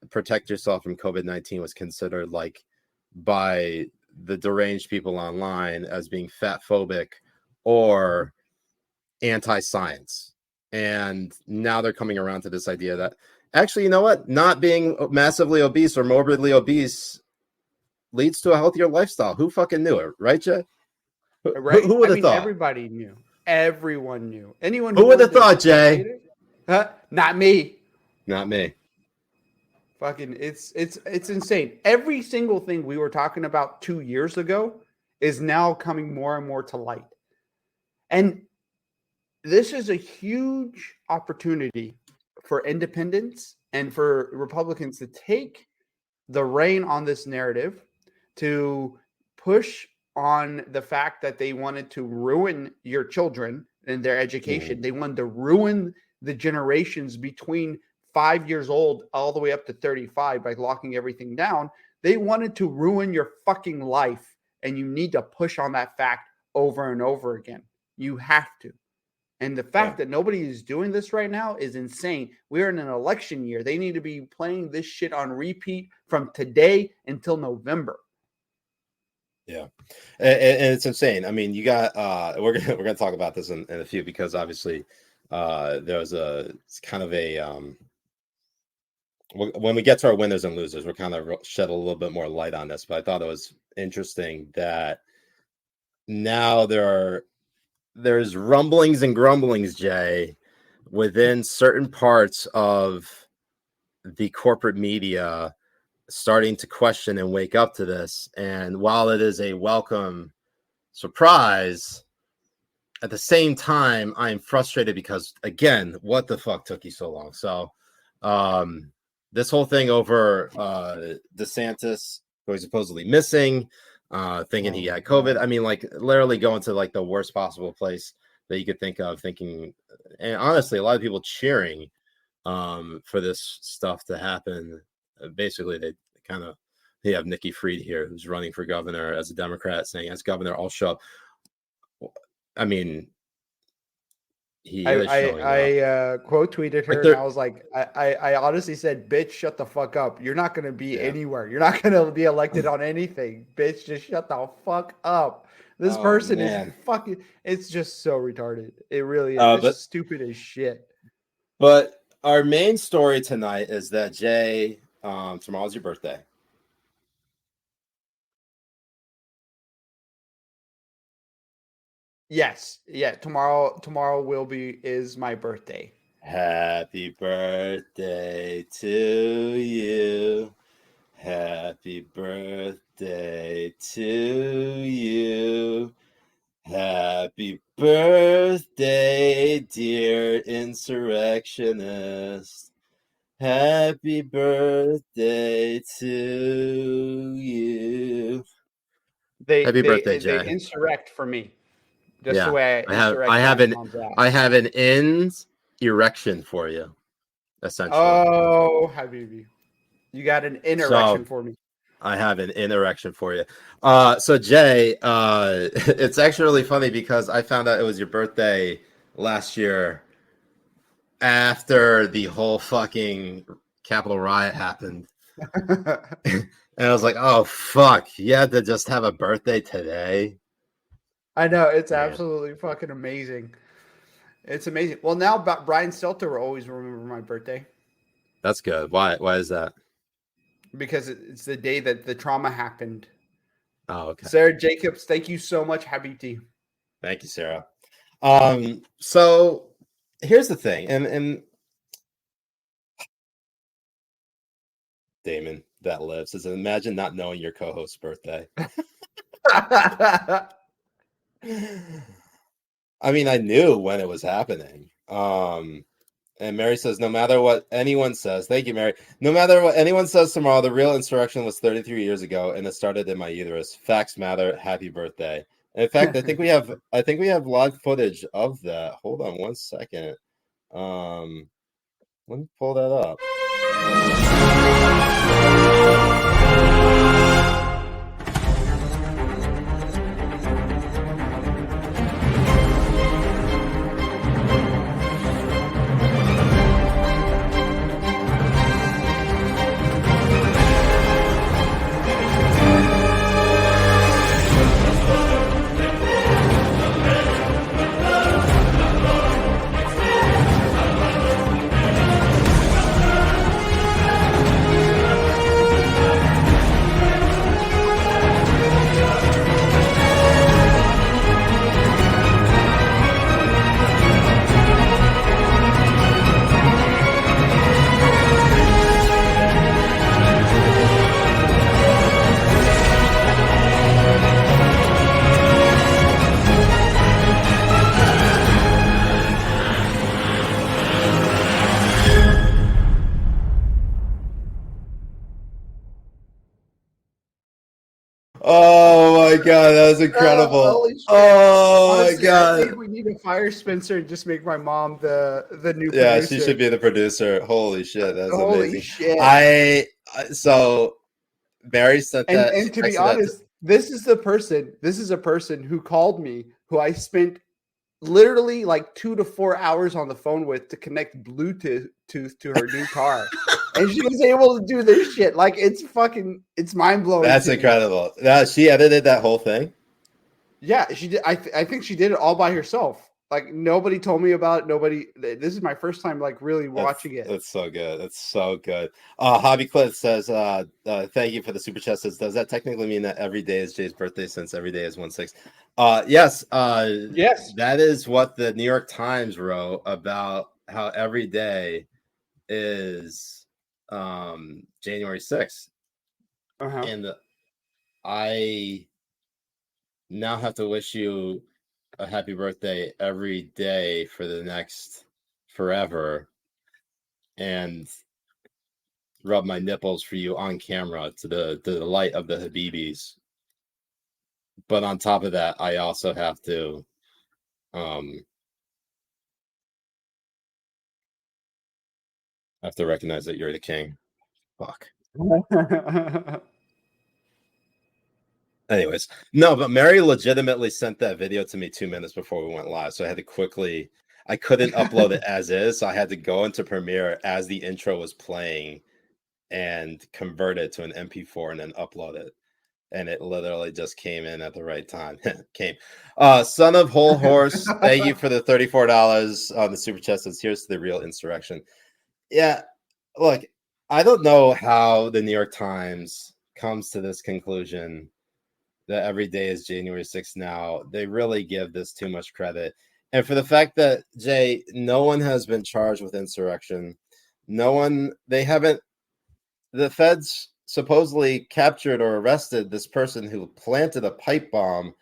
protect yourself from COVID-19 was considered, like, by the deranged people online as being fat phobic or anti-science. And now they're coming around to this idea that actually, you know what? Not being massively obese or morbidly obese leads to a healthier lifestyle. Who fucking knew it, right, Jay? Right? Who would have thought? Everybody knew. Everyone knew. Anyone who would have thought, Jay? Not me. Not me. Fucking, it's insane. Every single thing we were talking about 2 years ago is now coming more and more to light. And this is a huge opportunity for independents and for Republicans to take the reign on this narrative, to push on the fact that they wanted to ruin your children and their education. They wanted to ruin the generations between 5 years old all the way up to 35 by locking everything down. They wanted to ruin your fucking life, and you need to push on that fact over and over again. You have to. And the fact that nobody is doing this right now is insane. We're in an election year. They need to be playing this shit on repeat from today until November. Yeah, and it's insane. I mean, you got we're gonna talk about this in a few, because obviously there's it's kind of a when we get to our winners and losers, we're kind of shed a little bit more light on this. But I thought it was interesting that now there's rumblings and grumblings, Jay, within certain parts of the corporate media starting to question and wake up to this. And while it is a welcome surprise, at the same time, I'm frustrated because, again, what the fuck took you so long? So this whole thing over DeSantis, who was supposedly missing, thinking he had COVID. I mean, like, literally going to like the worst possible place that you could think of, thinking, and honestly, a lot of people cheering for this stuff to happen. Basically, they have Nikki Fried here, who's running for governor as a Democrat, saying, as governor, I'll show up. I mean, I quote tweeted her, and I was like, I honestly said, bitch, shut the fuck up. You're not going to be anywhere. You're not going to be elected on anything. Bitch, just shut the fuck up. This person is fucking, it's just so retarded. It really is. It's stupid as shit. But our main story tonight is that, Jay, tomorrow's your birthday. Yes. Yeah. Tomorrow is my birthday. Happy birthday to you. Happy birthday to you. Happy birthday, dear insurrectionist. Happy birthday to you. Happy birthday, Jay. They insurrect for me. Just the way I have an erection for you, essentially. Oh, Habibi. You got an erection for me. I have an erection for you. So Jay, it's actually really funny because I found out it was your birthday last year after the whole fucking Capitol riot happened. And I was like, oh fuck, you had to just have a birthday today. I know, it's absolutely fucking amazing. It's amazing. Well, now Brian Stelter will always remember my birthday. That's good. Why is that? Because it's the day that the trauma happened. Oh, okay. Sarah Jacobs, thank you so much, Habibti. Thank you, Sarah. So here's the thing, and Damon that lives is, imagine not knowing your co-host's birthday. I mean, I knew when it was happening. And Mary says, no matter what anyone says, thank you, Mary. No matter what anyone says tomorrow, the real insurrection was 33 years ago, and it started in my uterus. Facts matter. Happy birthday. And in fact, I think we have live footage of that. Hold on one second. Let me pull that up. god, that was incredible. Honestly, my god. I think we need to fire Spencer and just make my mom the new producer. Yeah, she should be the producer. Holy shit, that's amazing. Shit. So Mary sent that. And to be honest, this is a person who called me, who I spent literally like 2 to 4 hours on the phone with to connect Bluetooth to her new car. And she was able to do this shit. Like, it's mind blowing. That's incredible. Now, she edited that whole thing. Yeah, she did. I think she did it all by herself. Like, nobody told me about it. This is my first time like really watching it. That's so good. That's so good. Hobby Cliff says, thank you for the super chat. Says, does that technically mean that every day is Jay's birthday since every day is 1/6? Yes. Yes. That is what the New York Times wrote about how every day is January 6th. And I now have to wish you a happy birthday every day for the next forever and rub my nipples for you on camera to the light of the Habibis. But on top of that, I also have to recognize that you're the king. Fuck. Anyways, no, but Mary legitimately sent that video to me 2 minutes before we went live. So I had to I couldn't upload it as is. So I had to go into Premiere as the intro was playing and convert it to an MP4 and then upload it. And it literally just came in at the right time. Son of Whole Horse, thank you for the $34 on the super chat. Says, here's to the real insurrection. Yeah, look, I don't know how the New York Times comes to this conclusion that every day is January 6th now. They really give this too much credit. And for the fact that, Jay, no one has been charged with insurrection. The feds supposedly captured or arrested this person who planted a pipe bomb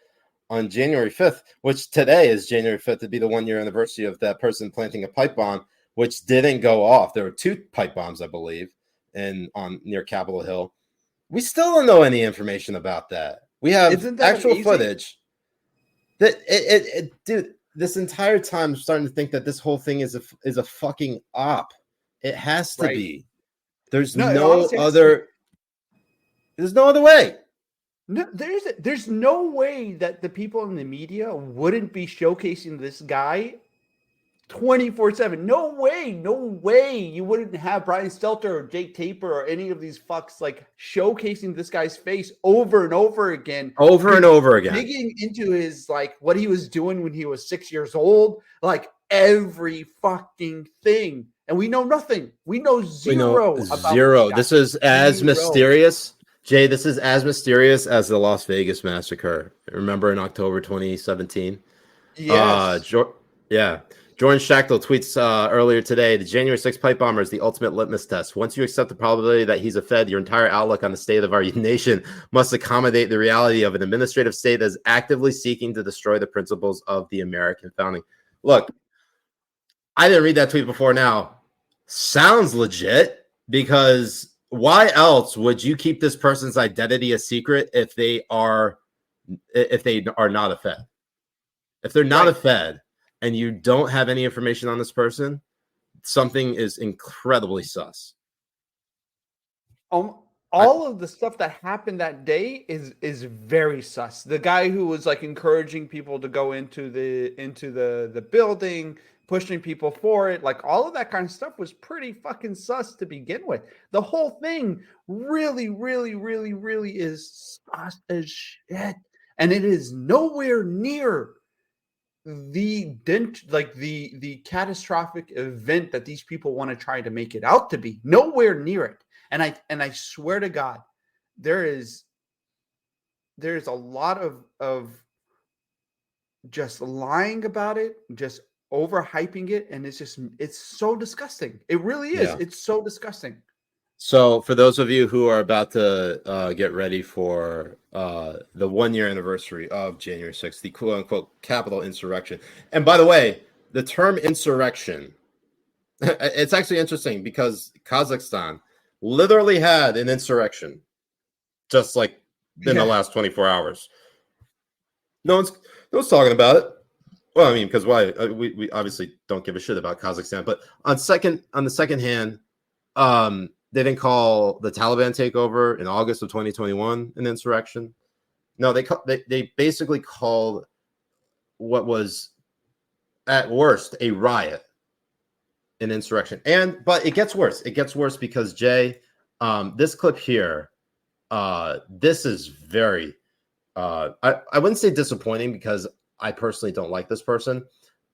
on January 5th, which today is January 5th to be the 1 year anniversary of that person planting a pipe bomb, which didn't go off. There were 2 pipe bombs, I believe, near Capitol Hill. We still don't know any information about that. We have actual footage. Dude, this entire time I'm starting to think that this whole thing is a fucking op. It has to be. There's no other way. No, there's no way that the people in the media wouldn't be showcasing this guy 24/7. No way you wouldn't have Brian Stelter or Jake Tapper or any of these fucks like showcasing this guy's face over and over again. Digging into his like what he was doing when he was 6 years old, like every fucking thing. And we know nothing. We know zero. This is as mysterious. Jay, this is as mysterious as the Las Vegas massacre. Remember in October 2017? Yes. Jordan Schachtel tweets earlier today, the January 6th pipe bomber is the ultimate litmus test. Once you accept the probability that he's a Fed, your entire outlook on the state of our nation must accommodate the reality of an administrative state that is actively seeking to destroy the principles of the American founding. Look, I didn't read that tweet before now. Sounds legit, because why else would you keep this person's identity a secret if they are not a Fed? If they're not a Fed, and you don't have any information on this person, something is incredibly sus. All of the stuff that happened that day is very sus. The guy who was like encouraging people to go into the building, pushing people for it, like all of that kind of stuff was pretty fucking sus to begin with. The whole thing really, really, really, really is sus as shit, and it is nowhere near the catastrophic event that these people want to try to make it out to be. Nowhere near it. And I swear to God, there's a lot of just lying about it, just overhyping it, and it's so disgusting. It really is. Yeah. It's so disgusting. So for those of you who are about to get ready for the 1 year anniversary of January 6th, the quote unquote Capitol insurrection. And by the way, the term insurrection, it's actually interesting because Kazakhstan literally had an insurrection just like in the last 24 hours. No one's talking about it. Well, I mean, because why? We obviously don't give a shit about Kazakhstan. But on the second hand, they didn't call the Taliban takeover in August of 2021 an insurrection. No, they basically called what was at worst a riot an insurrection. But it gets worse. It gets worse because Jay, this clip here, this is very I wouldn't say disappointing because I personally don't like this person,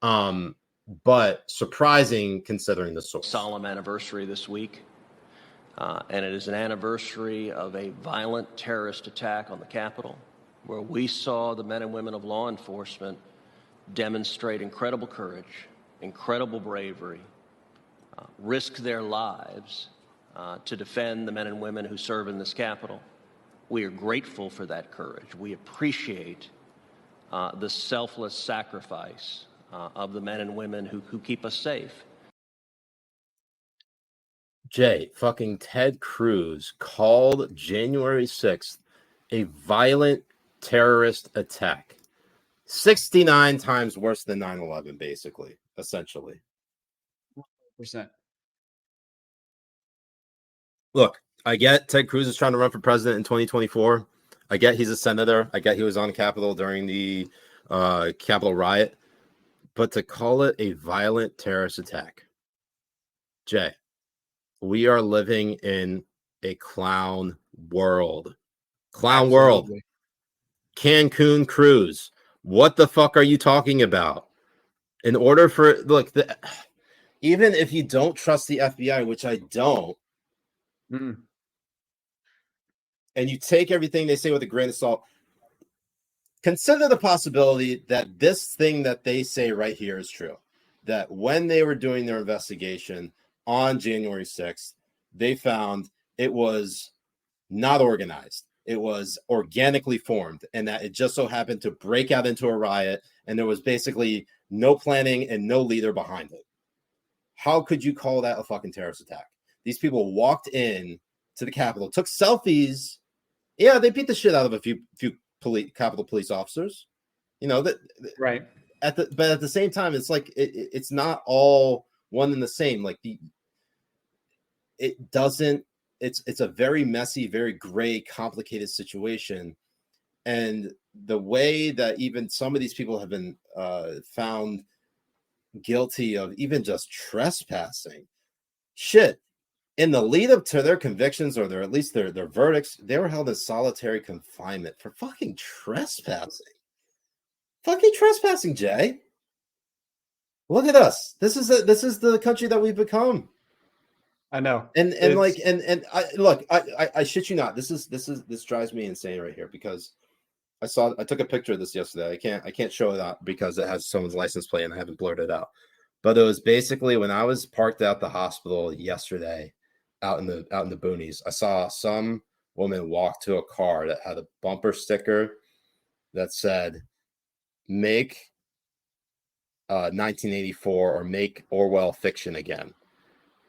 but surprising considering the source. Solemn anniversary this week, and it is an anniversary of a violent terrorist attack on the Capitol, where we saw the men and women of law enforcement demonstrate incredible courage, incredible bravery, risk their lives to defend the men and women who serve in this Capitol. We are grateful for that courage. We appreciate the selfless sacrifice of the men and women who keep us safe. Jay, fucking Ted Cruz called January 6th a violent terrorist attack. 69 times worse than 9/11, basically, essentially. 100%. Look, I get Ted Cruz is trying to run for president in 2024. I get he's a senator. I get he was on Capitol during the Capitol riot. But to call it a violent terrorist attack, Jay, we are living in a clown world. Clown world. Cancun cruise. What the fuck are you talking about? In order for, look, even if you don't trust the FBI, which I don't, and you take everything they say with a grain of salt, consider the possibility that this thing that they say right here is true. That when they were doing their investigation on January 6th, they found it was not organized. It was organically formed, and that it just so happened to break out into a riot, and there was basically no planning and no leader behind it. How could you call that a fucking terrorist attack? These people walked in to the Capitol, took selfies. Yeah, they beat the shit out of a few Capitol police officers. You know that, right? But at the same time, it's like it's not all one and the same. Like it doesn't. It's a very messy, very gray, complicated situation, and the way that even some of these people have been found guilty of even just trespassing, shit. In the lead up to their convictions, or at least their verdicts, they were held in solitary confinement for fucking trespassing. Fucking trespassing, Jay. Look at us. This is the country that we've become. I know. And I shit you not. This drives me insane right here because I took a picture of this yesterday. I can't show it out because it has someone's license plate and I haven't blurred it out. But it was basically when I was parked at the hospital yesterday, out in the boonies, I saw some woman walk to a car that had a bumper sticker that said, "Make 1984 or make Orwell fiction again."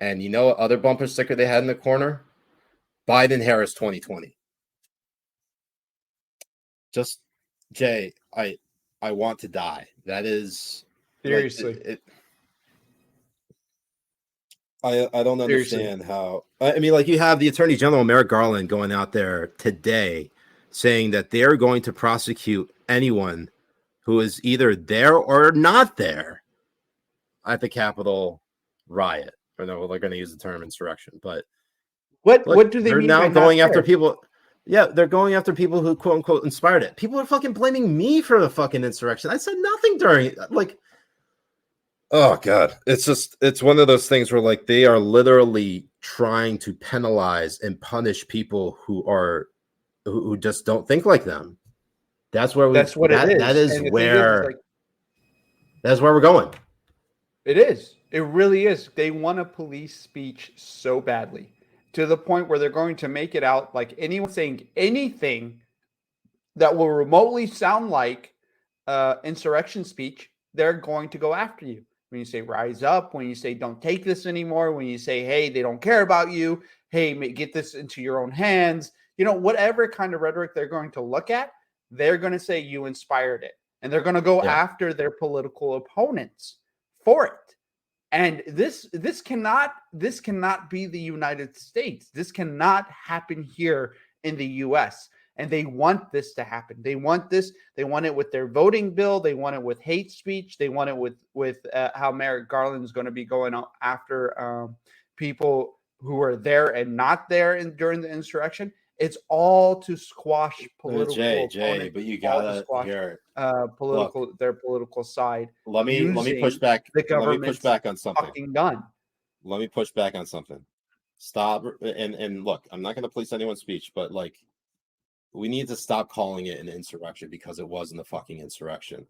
And you know what other bumper sticker they had in the corner? Biden Harris 2020. Just, Jay, I want to die. That is seriously. I don't understand how. I mean, like, you have the Attorney General Merrick Garland going out there today saying that they're going to prosecute anyone who is either there or not there at the Capitol riot. Or no, they're going to use the term insurrection. But what do they mean? They're now going after people. Yeah, they're going after people who quote unquote inspired it. People are fucking blaming me for the fucking insurrection. I said nothing during like. Oh God, it's one of those things where like they are literally trying to penalize and punish people who just don't think like them. That's where it is. That is where that's where we're going. It is. It really is. They want a police speech so badly to the point where they're going to make it out like anyone saying anything that will remotely sound like insurrection speech, they're going to go after you. When you say rise up, when you say don't take this anymore, when you say, hey, they don't care about you, hey, get this into your own hands, you know, whatever kind of rhetoric they're going to look at, they're going to say you inspired it. And they're going to go after their political opponents for it. And this cannot be the United States. This cannot happen here in the US. And they want this to happen. They want this. They want it with their voting bill. They want it with hate speech. They want it with how Merrick Garland is going to be going after people who were there and not there during the insurrection. It's all to squash political Jay, but you gotta hear their political side. Let me push back. Let me push back on something. Fucking done. Let me push back on something. Stop and look. I'm not going to police anyone's speech, but like, we need to stop calling it an insurrection because it wasn't a fucking insurrection.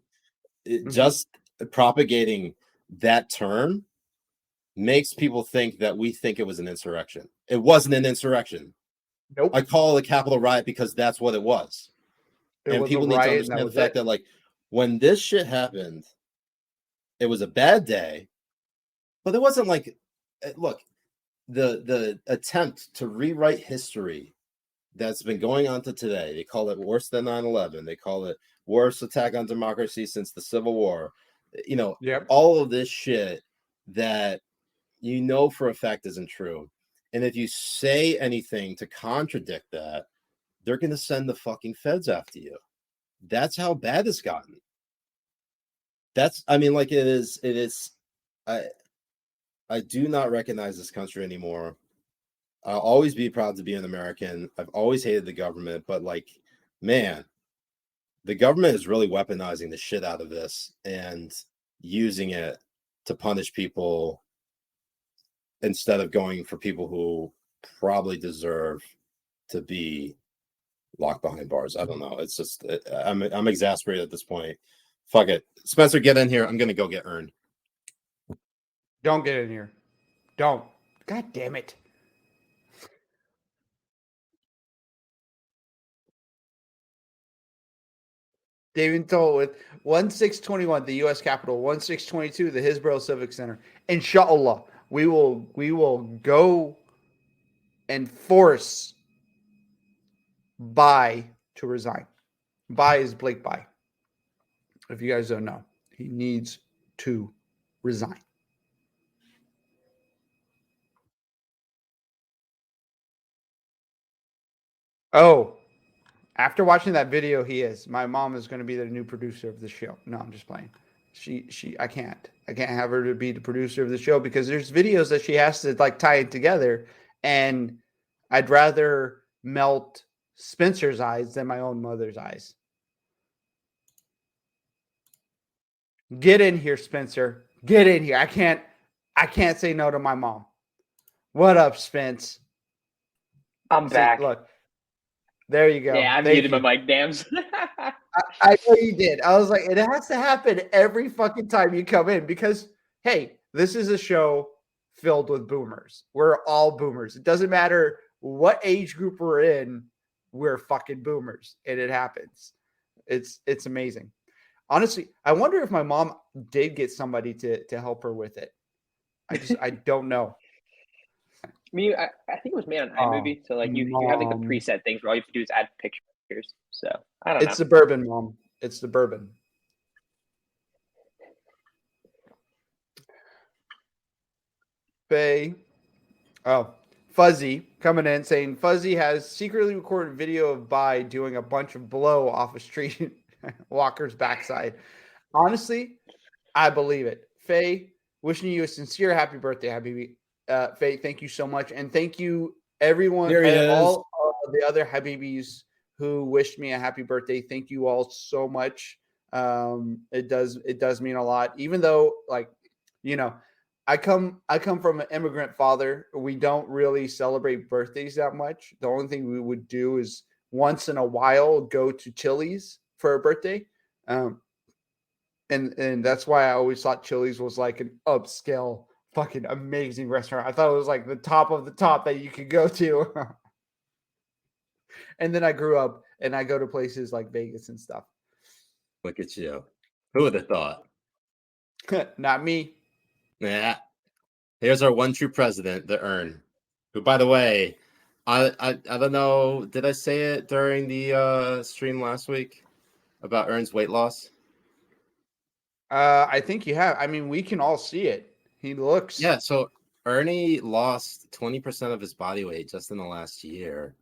Just propagating that term makes people think that we think it was an insurrection. It wasn't an insurrection. Nope. I call it a Capitol riot because that's what it was. And people need to understand the fact that, like, when this shit happened, it was a bad day, but it wasn't like, look, the attempt to rewrite history that's been going on to today. They call it worse than 9/11. They call it worst attack on democracy since the Civil War. You know, all of this shit that you know for a fact isn't true. And if you say anything to contradict that, they're going to send the fucking feds after you. That's how bad it's gotten. Like it is. I do not recognize this country anymore. I'll always be proud to be an American. I've always hated the government, but like, man, the government is really weaponizing the shit out of this and using it to punish people instead of going for people who probably deserve to be locked behind bars. I don't know. It's just, I'm exasperated at this point. Fuck it. Spencer, get in here. I'm going to go get Earn. Don't get in here. Don't. God damn it. David Toll with 1621, the U.S. Capitol, 1622, the Hillsborough Civic Center. Inshallah, we will go and force Bai to resign. Bai is Blake Bai. If you guys don't know, he needs to resign. Oh, after watching that video, my mom is going to be the new producer of the show. No, I'm just playing. I can't have her to be the producer of the show because there's videos that she has to like tie it together. And I'd rather melt Spencer's eyes than my own mother's eyes. Get in here, Spencer. Get in here. I can't say no to my mom. What up, Spence? I'm back. Look. There you go. Yeah, I muted my mic, dams. I know you did. I was like, it has to happen every fucking time you come in because, hey, this is a show filled with boomers. We're all boomers. It doesn't matter what age group we're in, we're fucking boomers. And it happens. It's amazing. Honestly, I wonder if my mom did get somebody to help her with it. I don't know. I mean, I think it was made on iMovie, so like you have like the preset things where all you have to do is add pictures. So I don't know. It's the bourbon, Mom. It's the bourbon. Fuzzy coming in saying Fuzzy has secretly recorded video of Bai doing a bunch of blow off a street walker's backside. Honestly, I believe it. Faye, wishing you a sincere happy birthday, Habibi. Faye, thank you so much. And thank you, everyone, and all the other Habibis who wished me a happy birthday. Thank you all so much. It does mean a lot. Even though, like, you know, I come from an immigrant father. We don't really celebrate birthdays that much. The only thing we would do is once in a while go to Chili's for a birthday. And that's why I always thought Chili's was like an upscale fucking amazing restaurant. I thought it was like the top of the top that you could go to. And then I grew up and I go to places like Vegas and stuff. Look at you. Who would have thought? Not me. Yeah. Here's our one true president, the Earn. Who, by the way, I don't know, did I say it during the stream last week? about Ern's weight loss? I think you have. I mean, we can all see it. He looks. Yeah. So Ernie lost 20% of his body weight just in the last year.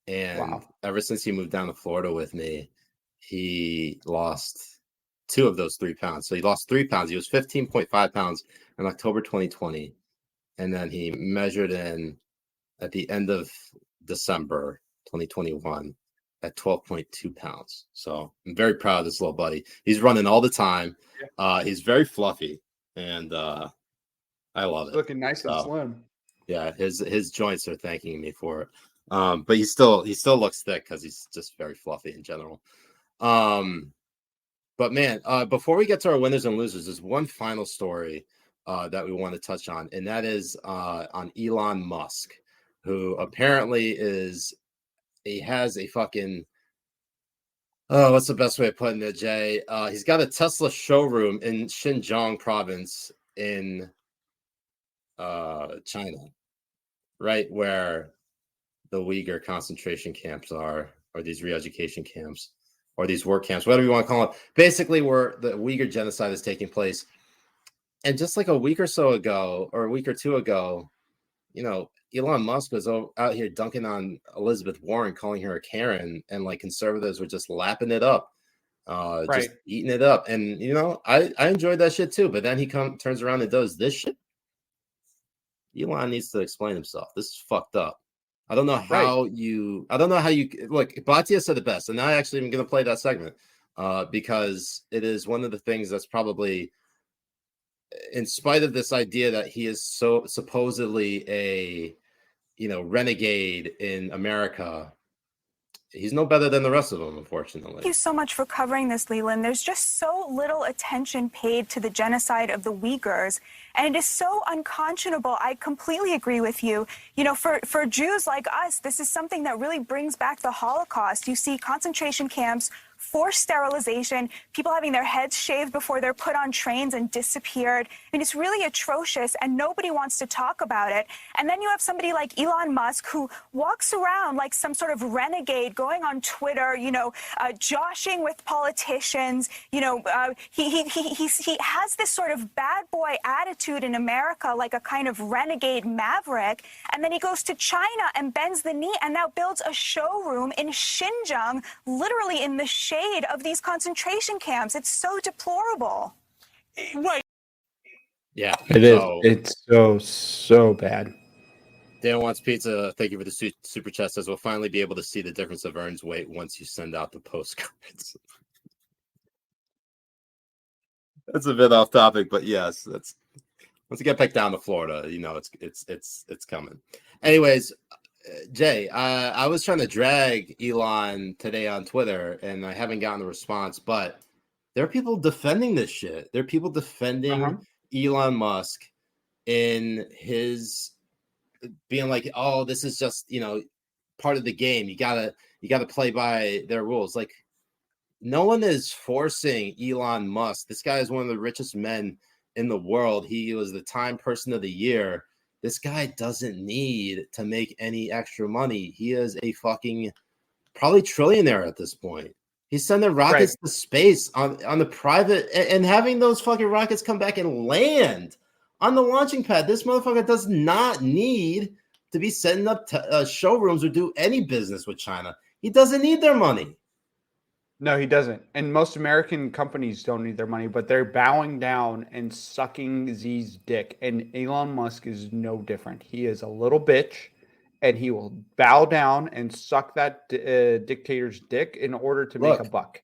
And ever since he moved down to Florida with me, he lost 2 of those 3 pounds. So he lost 3 pounds. He was 15.5 pounds in October 2020. And then he measured in at the end of December 2021 at 12.2 pounds. So I'm very proud of this little buddy. He's running all the time. He's very fluffy, and I love it. Looking nice and slim. Yeah, his joints are thanking me for it. But he still looks thick because he's just very fluffy in general. But man, before we get to our winners and losers, there's one final story that we want to touch on, and that is on Elon Musk, who apparently he has a fucking what's the best way of putting it, Jay? He's got a Tesla showroom in Xinjiang province in China, right where the Uyghur concentration camps are, or these re-education camps, or these work camps, whatever you want to call them. Basically, where the Uyghur genocide is taking place. And just like a week or so ago, or a week or two ago, Elon Musk was out here dunking on Elizabeth Warren, calling her a Karen, and like conservatives were just lapping it up, just eating it up. And I enjoyed that shit too. But then he turns around and does this shit. Elon needs to explain himself. This is fucked up. I don't know how you look. Batia said it best, and I actually am going to play that segment because it is one of the things that's probably, in spite of this idea that he is so supposedly a renegade in America, he's no better than the rest of them, unfortunately. Thank you so much for covering this, Leland. There's just so little attention paid to the genocide of the Uyghurs, and it is so unconscionable. I completely agree with you. For Jews like us, this is something that really brings back the Holocaust. You see concentration camps, forced sterilization, people having their heads shaved before they're put on trains and disappeared. I mean, it's really atrocious, and nobody wants to talk about it. And then you have somebody like Elon Musk who walks around like some sort of renegade, going on Twitter, joshing with politicians. He has this sort of bad boy attitude in America, like a kind of renegade maverick. And then he goes to China and bends the knee and now builds a showroom in Xinjiang, literally in the shade of these concentration camps. It's so deplorable. Right. Yeah, it is. It's so bad. Dan Wants Pizza, thank you for the super chat. Says we'll finally be able to see the difference of Ern's weight once you send out the postcards. That's a bit off topic, but yes, that's once you get back down to Florida, it's coming. Anyways, Jay, I was trying to drag Elon today on Twitter, and I haven't gotten a response, but there are people defending this shit. There are people defending Elon Musk in his being like, oh, this is just, part of the game. You gotta play by their rules. Like, no one is forcing Elon Musk. This guy is one of the richest men in the world. He was the Time Person of the Year. This guy doesn't need to make any extra money. He is a fucking probably trillionaire at this point. He's sending rockets to space on the private and having those fucking rockets come back and land on the launching pad. This motherfucker does not need to be setting up showrooms or do any business with China. He doesn't need their money. No, he doesn't. And most American companies don't need their money, but they're bowing down and sucking Z's dick. And Elon Musk is no different. He is a little bitch, and he will bow down and suck that dictator's dick in order to make a buck.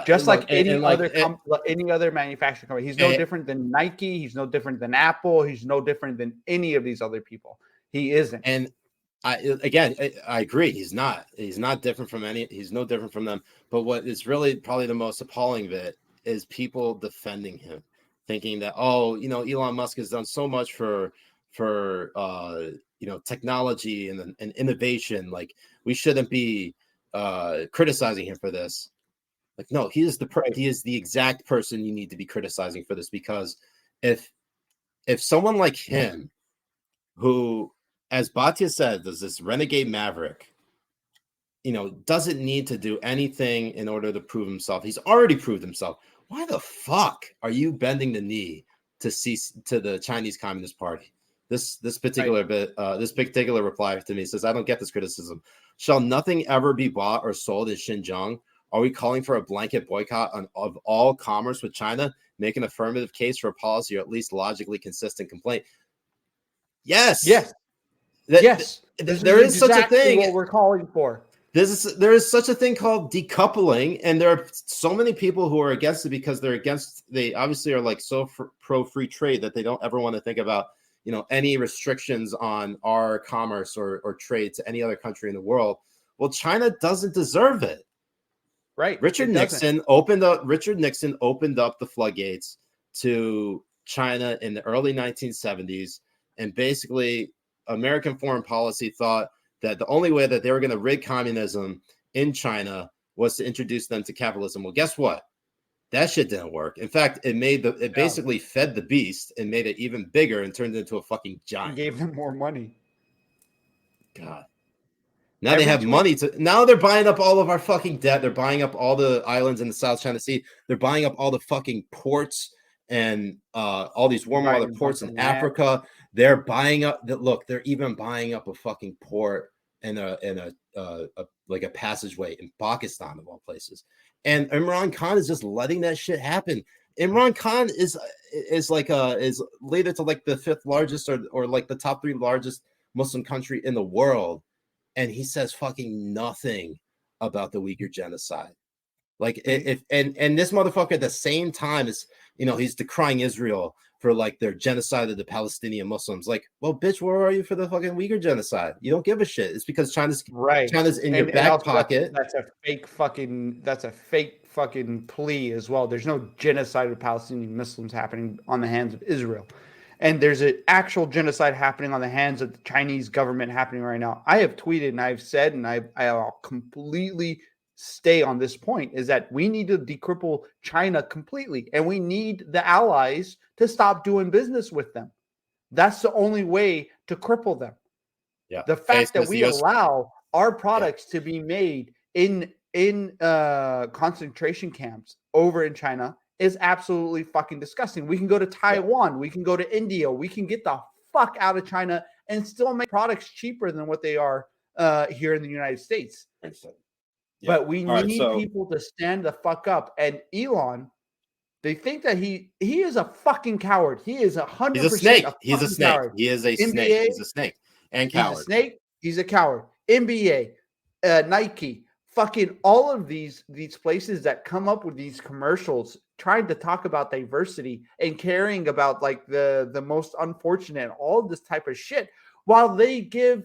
Just like any other manufacturing company. He's no different than Nike. He's no different than Apple. He's no different than any of these other people. He isn't. And I agree. He's not different from he's no different from them. But what is really probably the most appalling of it is people defending him, thinking that, Elon Musk has done so much for technology and innovation. Like, we shouldn't be criticizing him for this. Like, no, he is the exact person you need to be criticizing for this, because if someone like him, who, as Batya said, there's this renegade maverick, doesn't need to do anything in order to prove himself. He's already proved himself. Why the fuck are you bending the knee to the Chinese Communist Party? This particular this particular reply to me says, I don't get this criticism. Shall nothing ever be bought or sold in Xinjiang? Are we calling for a blanket boycott of all commerce with China? Make an affirmative case for a policy or at least logically consistent complaint. Yes. Yes. Yes. There is such a thing. What we're calling for. There is such a thing called decoupling, and there are so many people who are against it because they obviously are like so pro free trade that they don't ever want to think about any restrictions on our commerce or trade to any other country in the world. Well, China doesn't deserve it. Right. Richard Nixon opened up the floodgates to China in the early 1970s, and basically American foreign policy thought that the only way that they were going to rid communism in China was to introduce them to capitalism. Well, guess what? That shit didn't work. In fact, it basically fed the beast and made it even bigger and turned it into a fucking giant. Gave them more money. God. Now they have money now they're buying up all of our fucking debt. They're buying up all the islands in the South China Sea. They're buying up all the fucking ports and all these warm water ports in Africa. They're buying up they're even buying up a fucking port and a passageway in Pakistan of all places. And Imran Khan is just letting that shit happen. Imran Khan is later to like the 5th largest or like the top 3 largest Muslim country in the world. And he says fucking nothing about the Uyghur genocide. Like this motherfucker at the same time is, he's decrying Israel for like their genocide of the Palestinian Muslims. Like, well, bitch, where are you for the fucking Uyghur genocide? You don't give a shit. It's because China's in your back pocket. That's a fake fucking plea as well. There's no genocide of Palestinian Muslims happening on the hands of Israel. And there's an actual genocide happening on the hands of the Chinese government happening right now. I have tweeted and I've said, and I'll completely stay on this point, is that we need to decripple China completely. And we need the allies to stop doing business with them. That's the only way to cripple them. Yeah. The fact that we allow our products to be made in concentration camps over in China is absolutely fucking disgusting. We can go to Taiwan, we can go to India, we can get the fuck out of China and still make products cheaper than what they are here in the United States. But we need people to stand the fuck up. And Elon, they think that he is a fucking coward. He is 100%. He's a snake. He's a snake. Coward. He is a NBA, snake. He's a snake and coward. He's a snake. He's a coward. NBA, Nike, fucking all of these places that come up with these commercials trying to talk about diversity and caring about like the most unfortunate, all this type of shit, while they give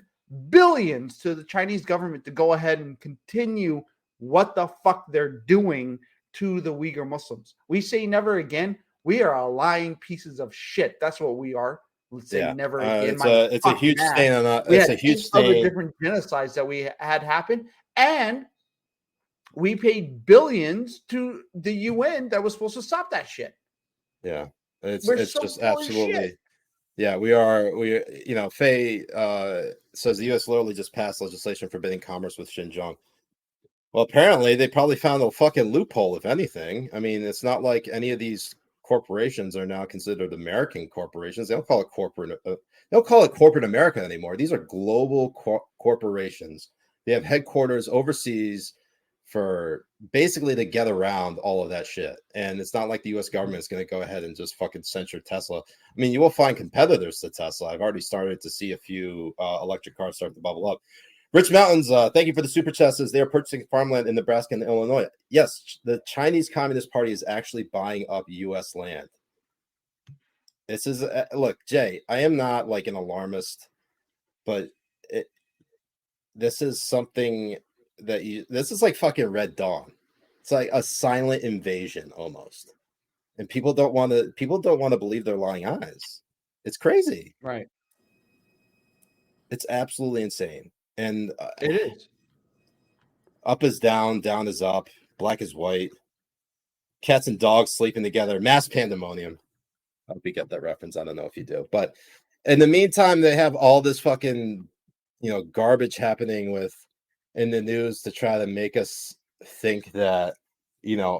billions to the Chinese government to go ahead and continue what the fuck they're doing to the Uyghur Muslims. We say never again. We are lying pieces of shit. That's what we are. Let's say never again. It's a huge stain on that. It's a huge stain. Other different genocides that we had happen, and we paid billions to the UN that was supposed to stop that shit. Yeah, it's just absolutely. Yeah, Faye says the U.S. literally just passed legislation forbidding commerce with Xinjiang. Well, apparently they probably found a fucking loophole, if anything. I mean, it's not like any of these corporations are now considered American corporations. They don't call it corporate. They don't call it corporate America anymore. These are global corporations. They have headquarters overseas for basically to get around all of that shit. And it's not like the U.S. government is going to go ahead and just fucking censor Tesla. I mean, you will find competitors to Tesla. I've already started to see a few electric cars start to bubble up. Rich Mountains, thank you for the super chats. They are purchasing farmland in Nebraska and Illinois. Yes, the Chinese Communist Party is actually buying up U.S. land. This is look, Jay. I am not like an alarmist, but this is something that this is like fucking Red Dawn. It's like a silent invasion almost, and people don't want to believe their lying eyes. It's crazy, right? It's absolutely insane. And it is. Up is down, down is up, black is white. Cats and dogs sleeping together, mass pandemonium. I hope you get that reference. I don't know if you do. But in the meantime, they have all this fucking, garbage happening with, in the news to try to make us think that,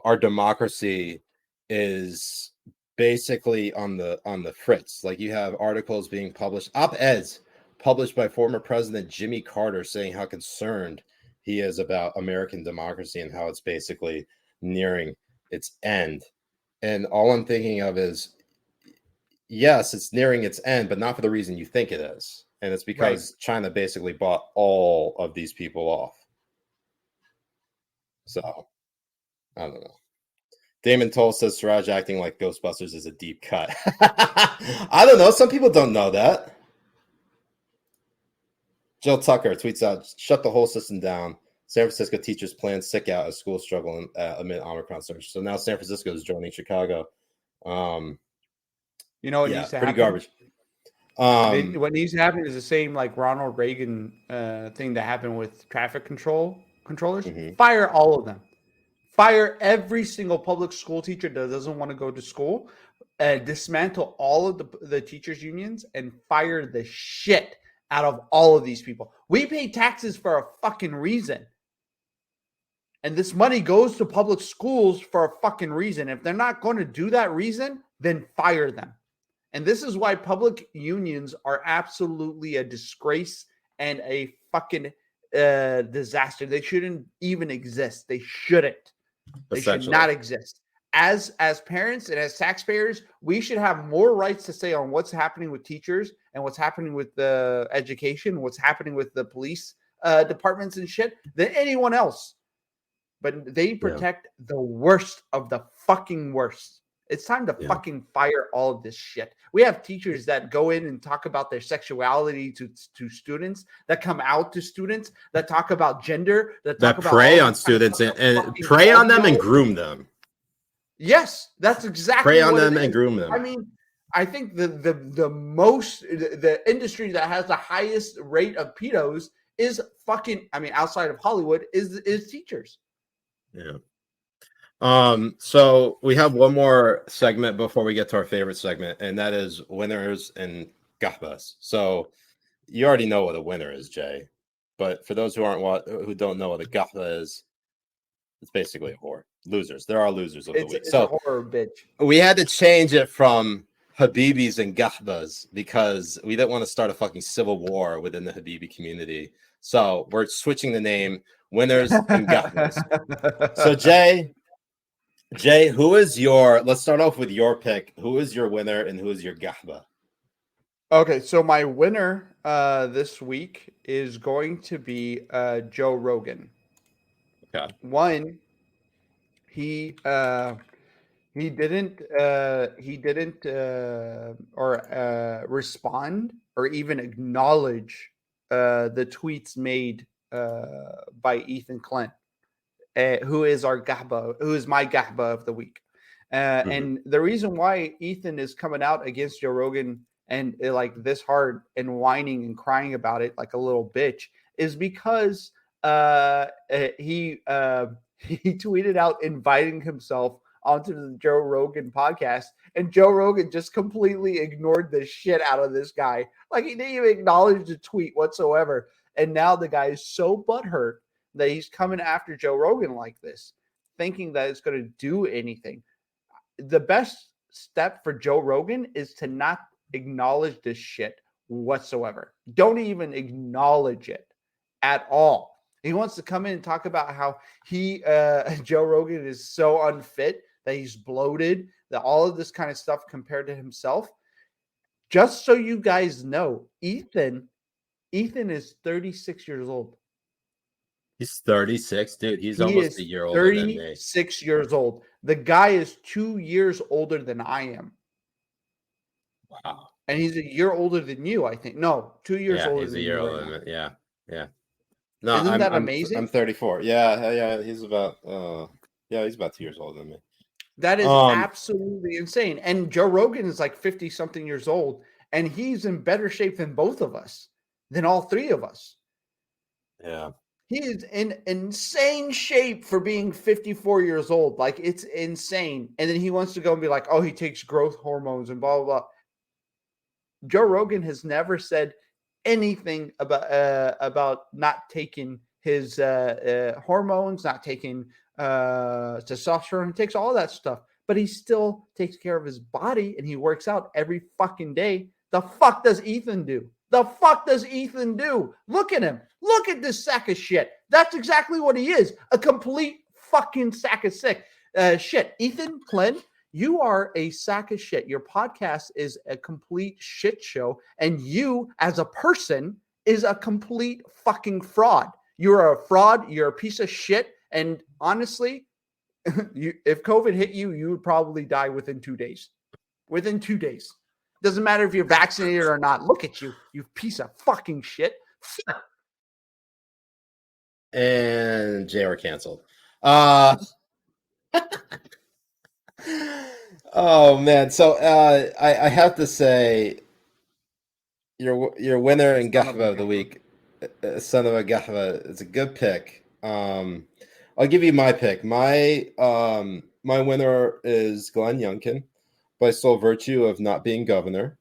our democracy is basically on the fritz. Like, you have articles being published, op-eds published by former President Jimmy Carter saying how concerned he is about American democracy and how it's basically nearing its end. And all I'm thinking of is, yes, it's nearing its end, but not for the reason you think it is. And it's because China basically bought all of these people off. So, I don't know. Damon Toll says Siraj acting like Ghostbusters is a deep cut. I don't know. Some people don't know that. Jill Tucker tweets out, shut the whole system down. San Francisco teachers plan sick out as schools struggle amid Omicron surge. So now San Francisco is joining Chicago. What needs to happen? Pretty garbage. What needs to happen is the same like Ronald Reagan thing that happened with traffic controllers. Mm-hmm. Fire all of them. Fire every single public school teacher that doesn't want to go to school. Dismantle all of the teachers' unions and fire the shit out of all of these people. We pay taxes for a fucking reason. And this money goes to public schools for a fucking reason. If they're not going to do that reason, then fire them. And this is why public unions are absolutely a disgrace and a fucking disaster. They shouldn't even exist. They shouldn't. They should not exist. As parents and as taxpayers, we should have more rights to say on what's happening with teachers and what's happening with the education, what's happening with the police departments and shit than anyone else. But they protect the worst of the fucking worst. It's time to fucking fire all of this shit. We have teachers that go in and talk about their sexuality to students, that come out to students, that talk about gender, that prey on students and prey on them and groom them. Yes, that's exactly prey on them and groom them. I mean, I think the industry that has the highest rate of pedos is outside of Hollywood is teachers. Yeah. So we have one more segment before we get to our favorite segment, and that is winners and gahbas. So you already know what a winner is, Jay, but for those who don't know what a gahba is, it's basically a whore. Losers. There are losers of the week. It's a horror bitch. We had to change it from Habibis and gahbas because we didn't want to start a fucking civil war within the Habibi community. So we're switching the name, winners and gahbas. So Jay, let's start off with your pick. Who is your winner and who is your gahba? Okay, so my winner this week is going to be Joe Rogan. Okay. One, he didn't respond or even acknowledge the tweets made by Ethan Clint. Who is my gahba of the week. And the reason why Ethan is coming out against Joe Rogan and like this hard and whining and crying about it like a little bitch is because he tweeted out inviting himself onto the Joe Rogan podcast, and Joe Rogan just completely ignored the shit out of this guy. Like, he didn't even acknowledge the tweet whatsoever. And now the guy is so butthurt that he's coming after Joe Rogan like this, thinking that it's going to do anything. The best step for Joe Rogan is to not acknowledge this shit whatsoever. Don't even acknowledge it at all. He wants to come in and talk about how Joe Rogan is so unfit, that he's bloated, that all of this kind of stuff compared to himself. Just so you guys know, Ethan is 36 years old. He's 36, dude. He's almost a year older than me. 36 years old. The guy is 2 years older than I am. Wow. And he's a year older than you, I think. No, 2 years older than you. He's a year older than me. Yeah. No, Isn't that amazing? I'm 34. Yeah. He's about 2 years older than me. That is absolutely insane. And Joe Rogan is like 50 something years old, and he's in better shape than both of us, than all three of us. Yeah. He is in insane shape for being 54 years old. Like, it's insane. And then he wants to go and be like, oh, he takes growth hormones and blah, blah, blah. Joe Rogan has never said anything about not taking his hormones, not taking testosterone. He takes all that stuff, but he still takes care of his body and he works out every fucking day. The fuck does Ethan do? The fuck does Ethan do? Look at him. Look at this sack of shit. That's exactly what he is. A complete fucking sack of shit. Ethan Klein, you are a sack of shit. Your podcast is a complete shit show. And you, as a person, is a complete fucking fraud. You're a fraud. You're a piece of shit. And honestly, if COVID hit you, you would probably die within 2 days. Within 2 days. Doesn't matter if you're vaccinated or not. Look at you, you piece of fucking shit. And Jay, we're canceled. Oh man. So I have to say, your winner in Gahva of the week, son of a Gahva, it's a good pick. I'll give you my pick. My winner is Glenn Youngkin by sole virtue of not being governor,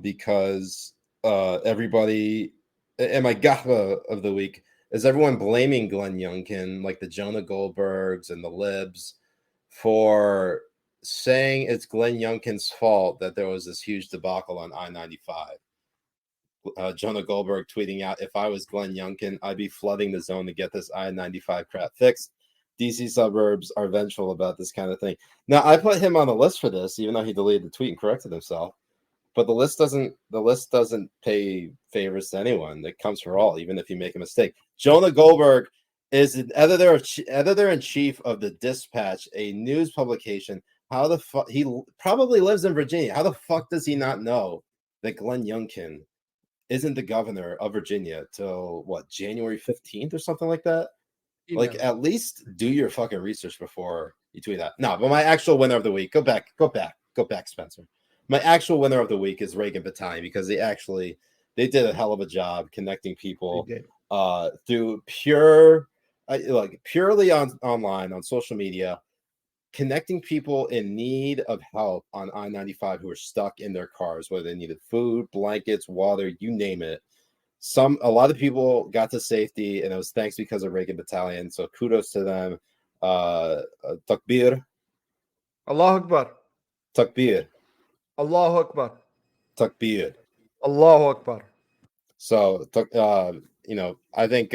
because everybody, and my Gahva of the week is everyone blaming Glenn Youngkin, like the Jonah Goldbergs and the Libs, for saying it's Glenn Youngkin's fault that there was this huge debacle on I-95. Jonah Goldberg tweeting out, if I was Glenn Youngkin, I'd be flooding the zone to get this I-95 crap fixed. DC suburbs are vengeful about this kind of thing. Now, I put him on the list for this, even though he deleted the tweet and corrected himself. But the list doesn't pay favors to anyone. It comes for all, even if you make a mistake. Jonah Goldberg is an editor-in-chief of the Dispatch, a news publication. How the fuck? He probably lives in Virginia. How the fuck does he not know that Glenn Youngkin isn't the governor of Virginia till what, January 15th or something like that? Yeah. Like, at least do your fucking research before you tweet that. No, but my actual winner of the week, go back, Spencer. My actual winner of the week is Reagan Battalion, because they did a hell of a job connecting people through purely online on social media, connecting people in need of help on I-95 who are stuck in their cars, whether they needed food, blankets, water, you name it. A lot of people got to safety, and it was thanks because of Reagan Battalion. So kudos to them. Takbir. Allahu Akbar. Takbir. Allahu Akbar. Takbir. Allahu Akbar. So, I think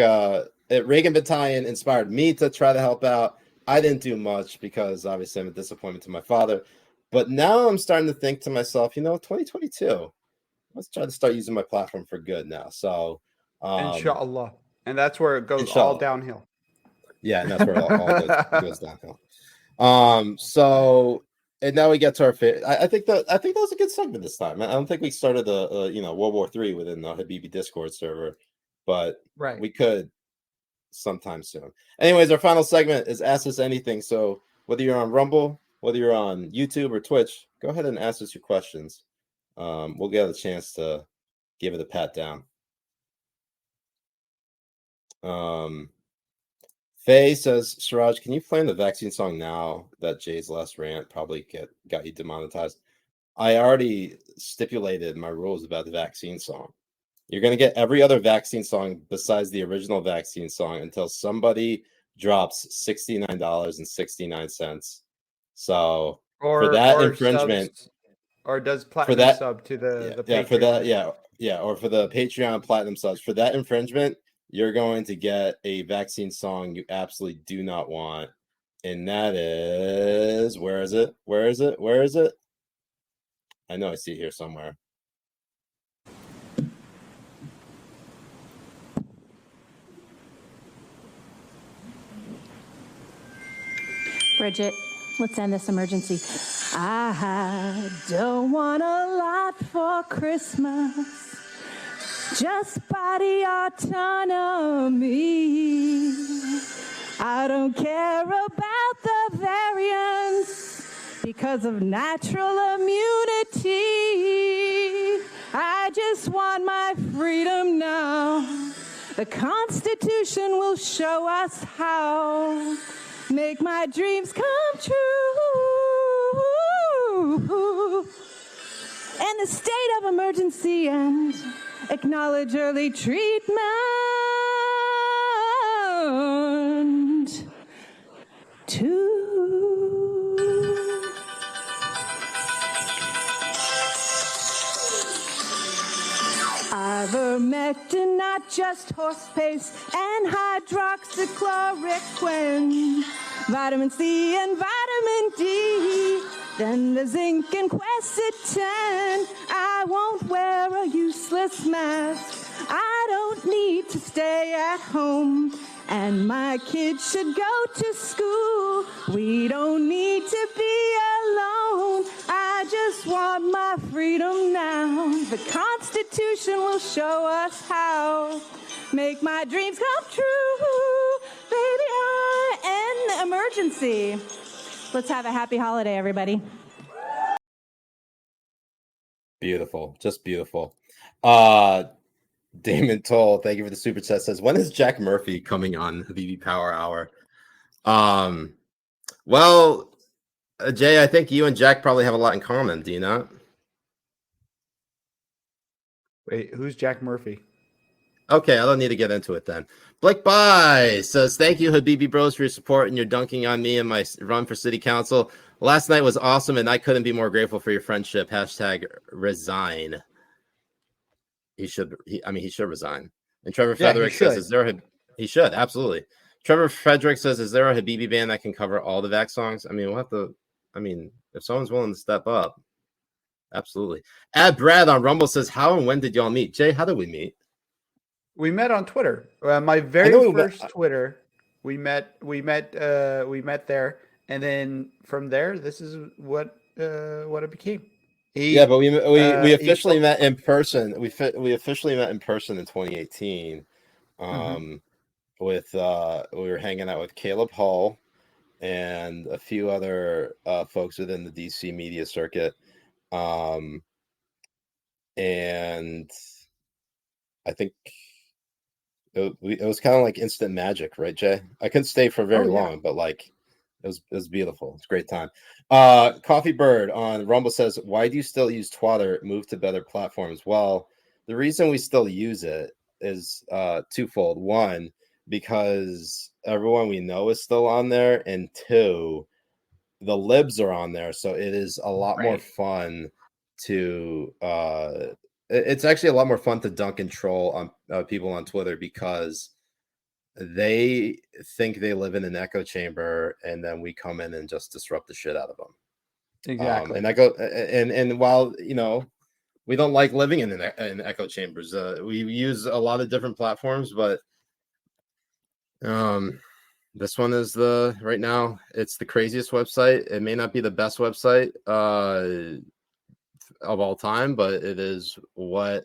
Reagan Battalion inspired me to try to help out. I didn't do much because obviously I'm a disappointment to my father. But now I'm starting to think to myself, 2022. Let's try to start using my platform for good now. So, inshallah, and that's where it goes all downhill. Yeah, and that's where it all goes downhill. So, and now we get to our favorite. I think that was a good segment this time. I don't think we started World War III within the Habibi Discord server, but we could sometime soon. Anyways, our final segment is Ask Us Anything. So whether you're on Rumble, whether you're on YouTube or Twitch, go ahead and ask us your questions. We'll get a chance to give it a pat down. Faye says, Siraj, can you play the vaccine song now that Jay's last rant probably got you demonetized? I already stipulated my rules about the vaccine song. You're going to get every other vaccine song besides the original vaccine song until somebody drops $69.69. So for that infringement... Subs, or does platinum sub to the Patreon. For that, or for the Patreon platinum subs. For that infringement, you're going to get a vaccine song you absolutely do not want. And that is, where is it? I know I see it here somewhere. Bridget, let's end this emergency. I don't want a lot for Christmas, just body autonomy. I don't care about the variants because of natural immunity. I just want my freedom now. The Constitution will show us how. Make my dreams come true. And the state of emergency and acknowledge early treatment. ivermectin, not just horse paste, and hydroxychloroquine, vitamin C and vitamin D, then the zinc and quercetin. I won't wear a useless mask. I don't need to stay at home, and my kids should go to school. We don't need to be alone. I just want my freedom now. The Constitution will show us how. Make my dreams come true. Baby, I end the emergency. Let's have a happy holiday, everybody. Beautiful. Just beautiful. Damon Toll, thank you for the super chat, says, when is Jack Murphy coming on Habibi Power Hour? Well, Jay, I think you and Jack probably have a lot in common, do you not? Wait, who's Jack Murphy? Okay, I don't need to get into it then. Blake Bye says, thank you, Habibi Bros, for your support and your dunking on me and my run for city council. Last night was awesome, and I couldn't be more grateful for your friendship. Hashtag resign. He should resign. And Trevor Frederick says, he should, absolutely. Trevor Frederick says, is there a Habibi band that can cover all the Vax songs? I mean, we'll have to, if someone's willing to step up, absolutely. Brad on Rumble says, how and when did y'all meet? Jay, how did we meet? We met on Twitter. My very first Twitter, we met there, and then from there, this is what it became. But we officially met in person. We officially met in person in 2018. With we were hanging out with Caleb Hall and a few other folks within the DC media circuit, and I think it was kind of like instant magic, right, Jay? I couldn't stay for very long, but like it was beautiful. It's a great time. Coffee Bird on Rumble says, why do you still use Twitter? Move to better platforms. Well, the reason we still use it is twofold. One, because everyone we know is still on there, and two, the libs are on there, so it is a lot more fun to it's actually a lot more fun to dunk and troll on people on Twitter, because they think they live in an echo chamber, and then we come in and just disrupt the shit out of them. Exactly. And I go, and while we don't like living in echo chambers, we use a lot of different platforms, but this one is right now it's the craziest website. It may not be the best website of all time, but it is the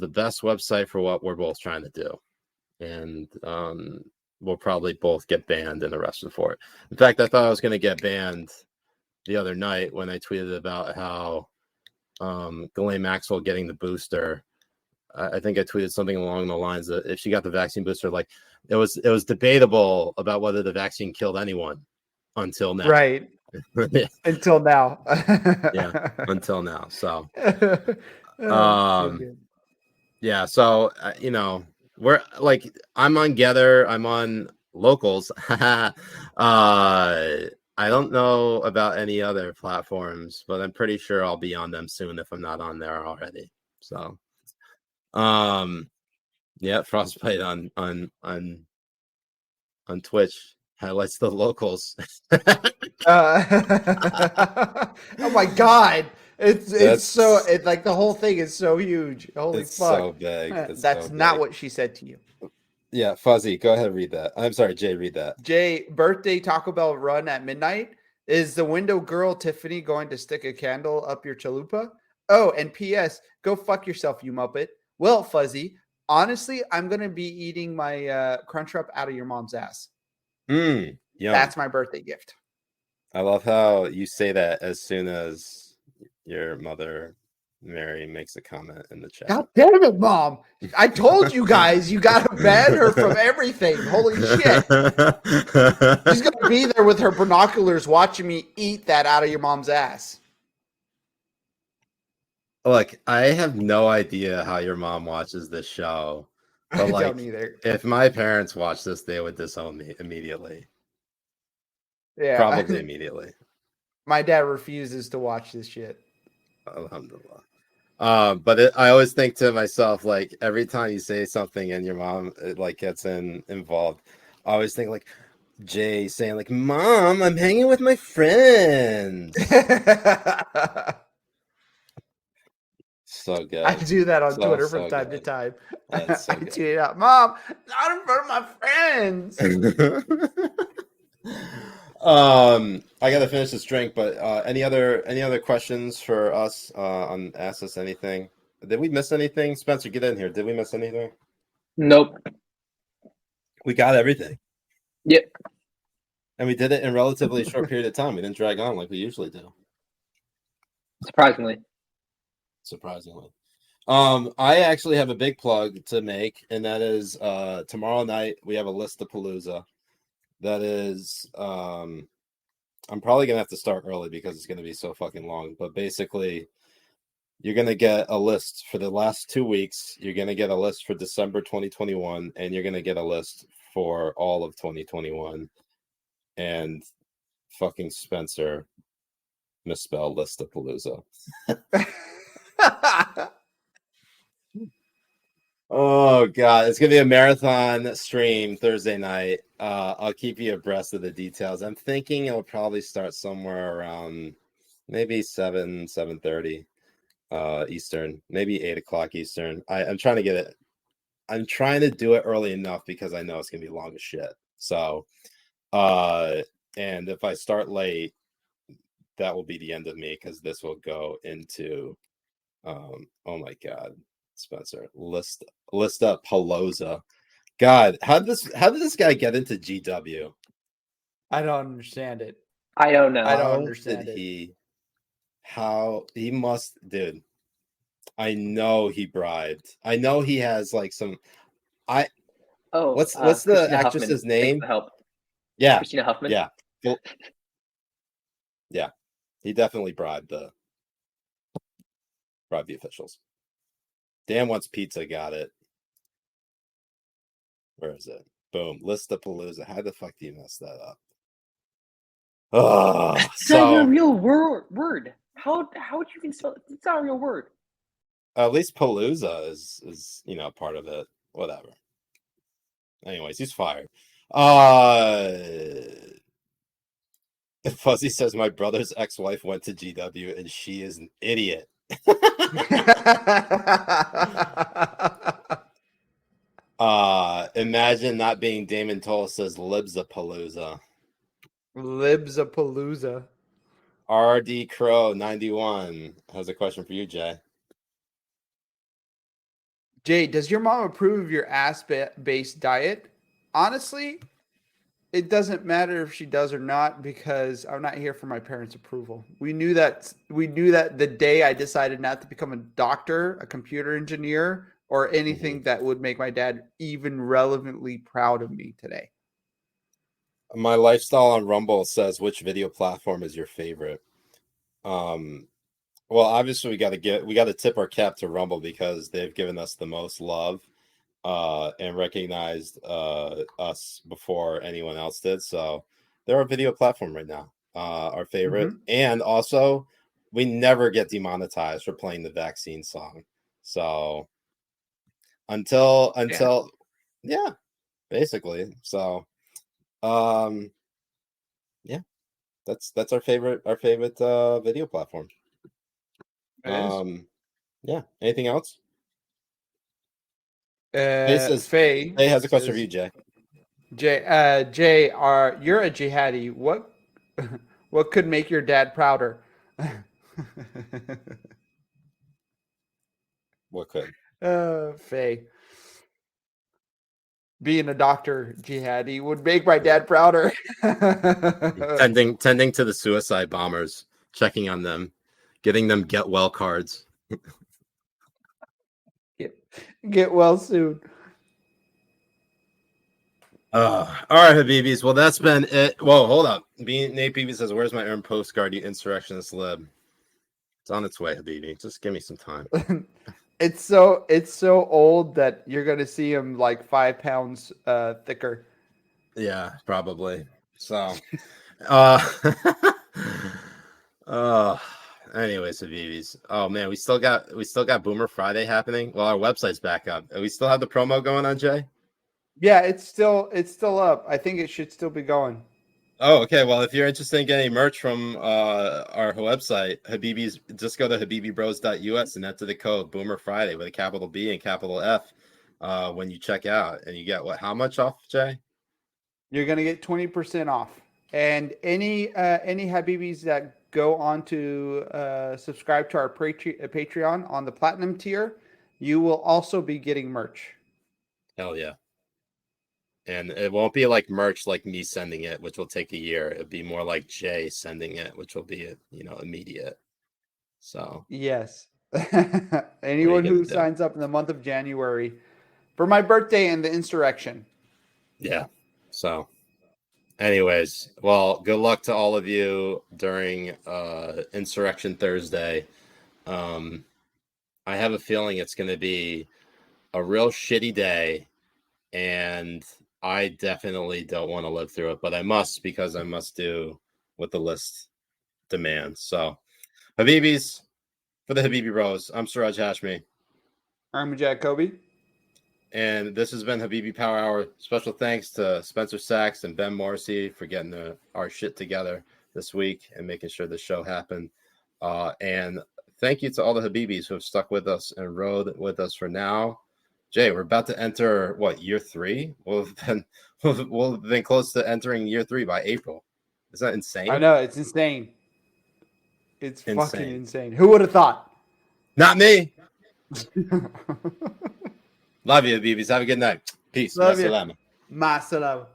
best website for what we're both trying to do. And we'll probably both get banned and arrested for it. In fact, I thought I was going to get banned the other night when I tweeted about how Ghislaine Maxwell getting the booster. I think I tweeted something along the lines that if she got the vaccine booster, like it was debatable about whether the vaccine killed anyone until now. Right. Until now. Yeah, until now. So, so yeah. So, we're like, I'm on Gather, I'm on Locals. I don't know about any other platforms, but I'm pretty sure I'll be on them soon if I'm not on there already. So, yeah, Frostbite on Twitch highlights the Locals. Oh my god. It's like the whole thing is so huge. Holy it's fuck. So big. That's so not big. What she said to you. Yeah, Fuzzy, go ahead and read that. I'm sorry, Jay, read that. Jay, birthday Taco Bell run at midnight. Is the window girl Tiffany going to stick a candle up your chalupa? Oh, and P.S. Go fuck yourself, you muppet. Well, Fuzzy, honestly, I'm going to be eating my Crunchwrap out of your mom's ass. Yum. That's my birthday gift. I love how you say that as soon as your mother, Mary, makes a comment in the chat. God damn it, Mom. I told you guys, you got to ban her from everything. Holy shit. She's going to be there with her binoculars watching me eat that out of your mom's ass. Look, I have no idea how your mom watches this show. But I don't either. If my parents watch this, they would disown me immediately. Yeah. Probably immediately. My dad refuses to watch this shit. Alhamdulillah. But I always think to myself, like every time you say something and your mom like gets involved, I always think like Jay saying like, "Mom, I'm hanging with my friends." So good. I do that on Twitter from time to time. I tweet out, "Mom, not in front of my friends." I gotta finish this drink, but any other questions for us on Ask Us Anything? Did we miss anything? Spencer, get in here. Did we miss anything? Nope. We got everything. Yep. And we did it in a relatively short period of time. We didn't drag on like we usually do. Surprisingly. I actually have a big plug to make, and that is tomorrow night we have a Listapalooza. That is I'm probably gonna have to start early because it's gonna be so fucking long. But basically, you're gonna get a list for the last 2 weeks. You're gonna get a list for December 2021, and you're gonna get a list for all of 2021. And fucking Spencer misspelled Listapalooza. Oh god, it's gonna be a marathon stream Thursday night. I'll keep you abreast of the details. I'm thinking it'll probably start somewhere around maybe 7:30 Eastern, maybe 8 o'clock Eastern. I'm trying to get it. I'm trying to do it early enough because I know it's gonna be long as shit. So, and if I start late, that will be the end of me because this will go into, oh my god. Spencer, Listapalooza. God, how did this guy get into GW? I don't understand it. I don't know. I don't understand it. How he must, dude. I know he bribed. I know he has like some. What's the Christina actress's Huffman. name? Help. Yeah, Christina Huffman. Yeah, yeah. He definitely bribed the officials. Dan Wants Pizza got it. Where is it? Boom. Listapalooza. How the fuck do you mess that up? Oh, it's not a real word. How would you even spell it? It's not a real word. At least Palooza is part of it. Whatever. Anyways, he's fired. Fuzzy says my brother's ex-wife went to GW and she is an idiot. Imagine not being Damon Toll says Libsapalooza. Libsapalooza. RD Crow 91 has a question for you, Jay. Jay, does your mom approve of your ass-based diet? Honestly, it doesn't matter if she does or not because I'm not here for my parents' approval. We knew that the day I decided not to become a doctor, a computer engineer, or anything that would make my dad even relevantly proud of me today. My lifestyle on Rumble says, which video platform is your favorite? Well, obviously we got to tip our cap to Rumble because they've given us the most love and recognized us before anyone else did. So they're our video platform right now, our favorite. And also, we never get demonetized for playing the vaccine song. So until yeah, basically. So yeah, that's our favorite video platform. Yeah. Anything else? Faye has a question for you, Jay. Jay, you're a jihadi. What could make your dad prouder? What could? Faye. Being a doctor jihadi would make my dad prouder. tending to the suicide bombers, checking on them, getting them get well cards. Get well soon. All right, Habibis. Well, that's been it. Whoa, hold up. Nate Beebe says, "Where's my earned postcard, you insurrectionist lib?" It's on its way, Habibi. Just give me some time. It's so old that you're gonna see him like 5 pounds thicker. Yeah, probably. So, Anyways, Habibis. Oh man, we still got Boomer Friday happening. Well, our website's back up. We still have the promo going on, Jay? Yeah, it's still up. I think it should still be going. Oh, okay. Well, if you're interested in getting merch from our website, Habibis, just go to habibibros.us and enter the code Boomer Friday with a capital B and capital F when you check out, and you get how much off, Jay? You're gonna get 20% off, and any Habibis that go on to subscribe to our Patreon on the platinum tier, you will also be getting merch. Hell yeah. And it won't be like merch like me sending it, which will take a year. It'll be more like Jay sending it, which will be immediate. So yes. Anyone who signs up in the month of January for my birthday and the insurrection. Yeah. So anyways, well, good luck to all of you during Insurrection Thursday. I have a feeling it's going to be a real shitty day, and I definitely don't want to live through it, but I must, because I must do what the list demands. So, Habibis, for the Habibi Bros, I'm Siraj Hashmi. I'm Mujahed Kobbe. And this has been Habibi Power Hour. Special thanks to Spencer Sachs and Ben Morrissey for getting our shit together this week and making sure the show happened. And thank you to all the Habibis who have stuck with us and rode with us for now. Jay, we're about to enter year 3? We'll have been close to entering year 3 by April. Is that insane? I know, it's insane. It's fucking insane. Who would have thought? Not me. Love you, Habibis. Have a good night. Peace. Love you. Ma salama.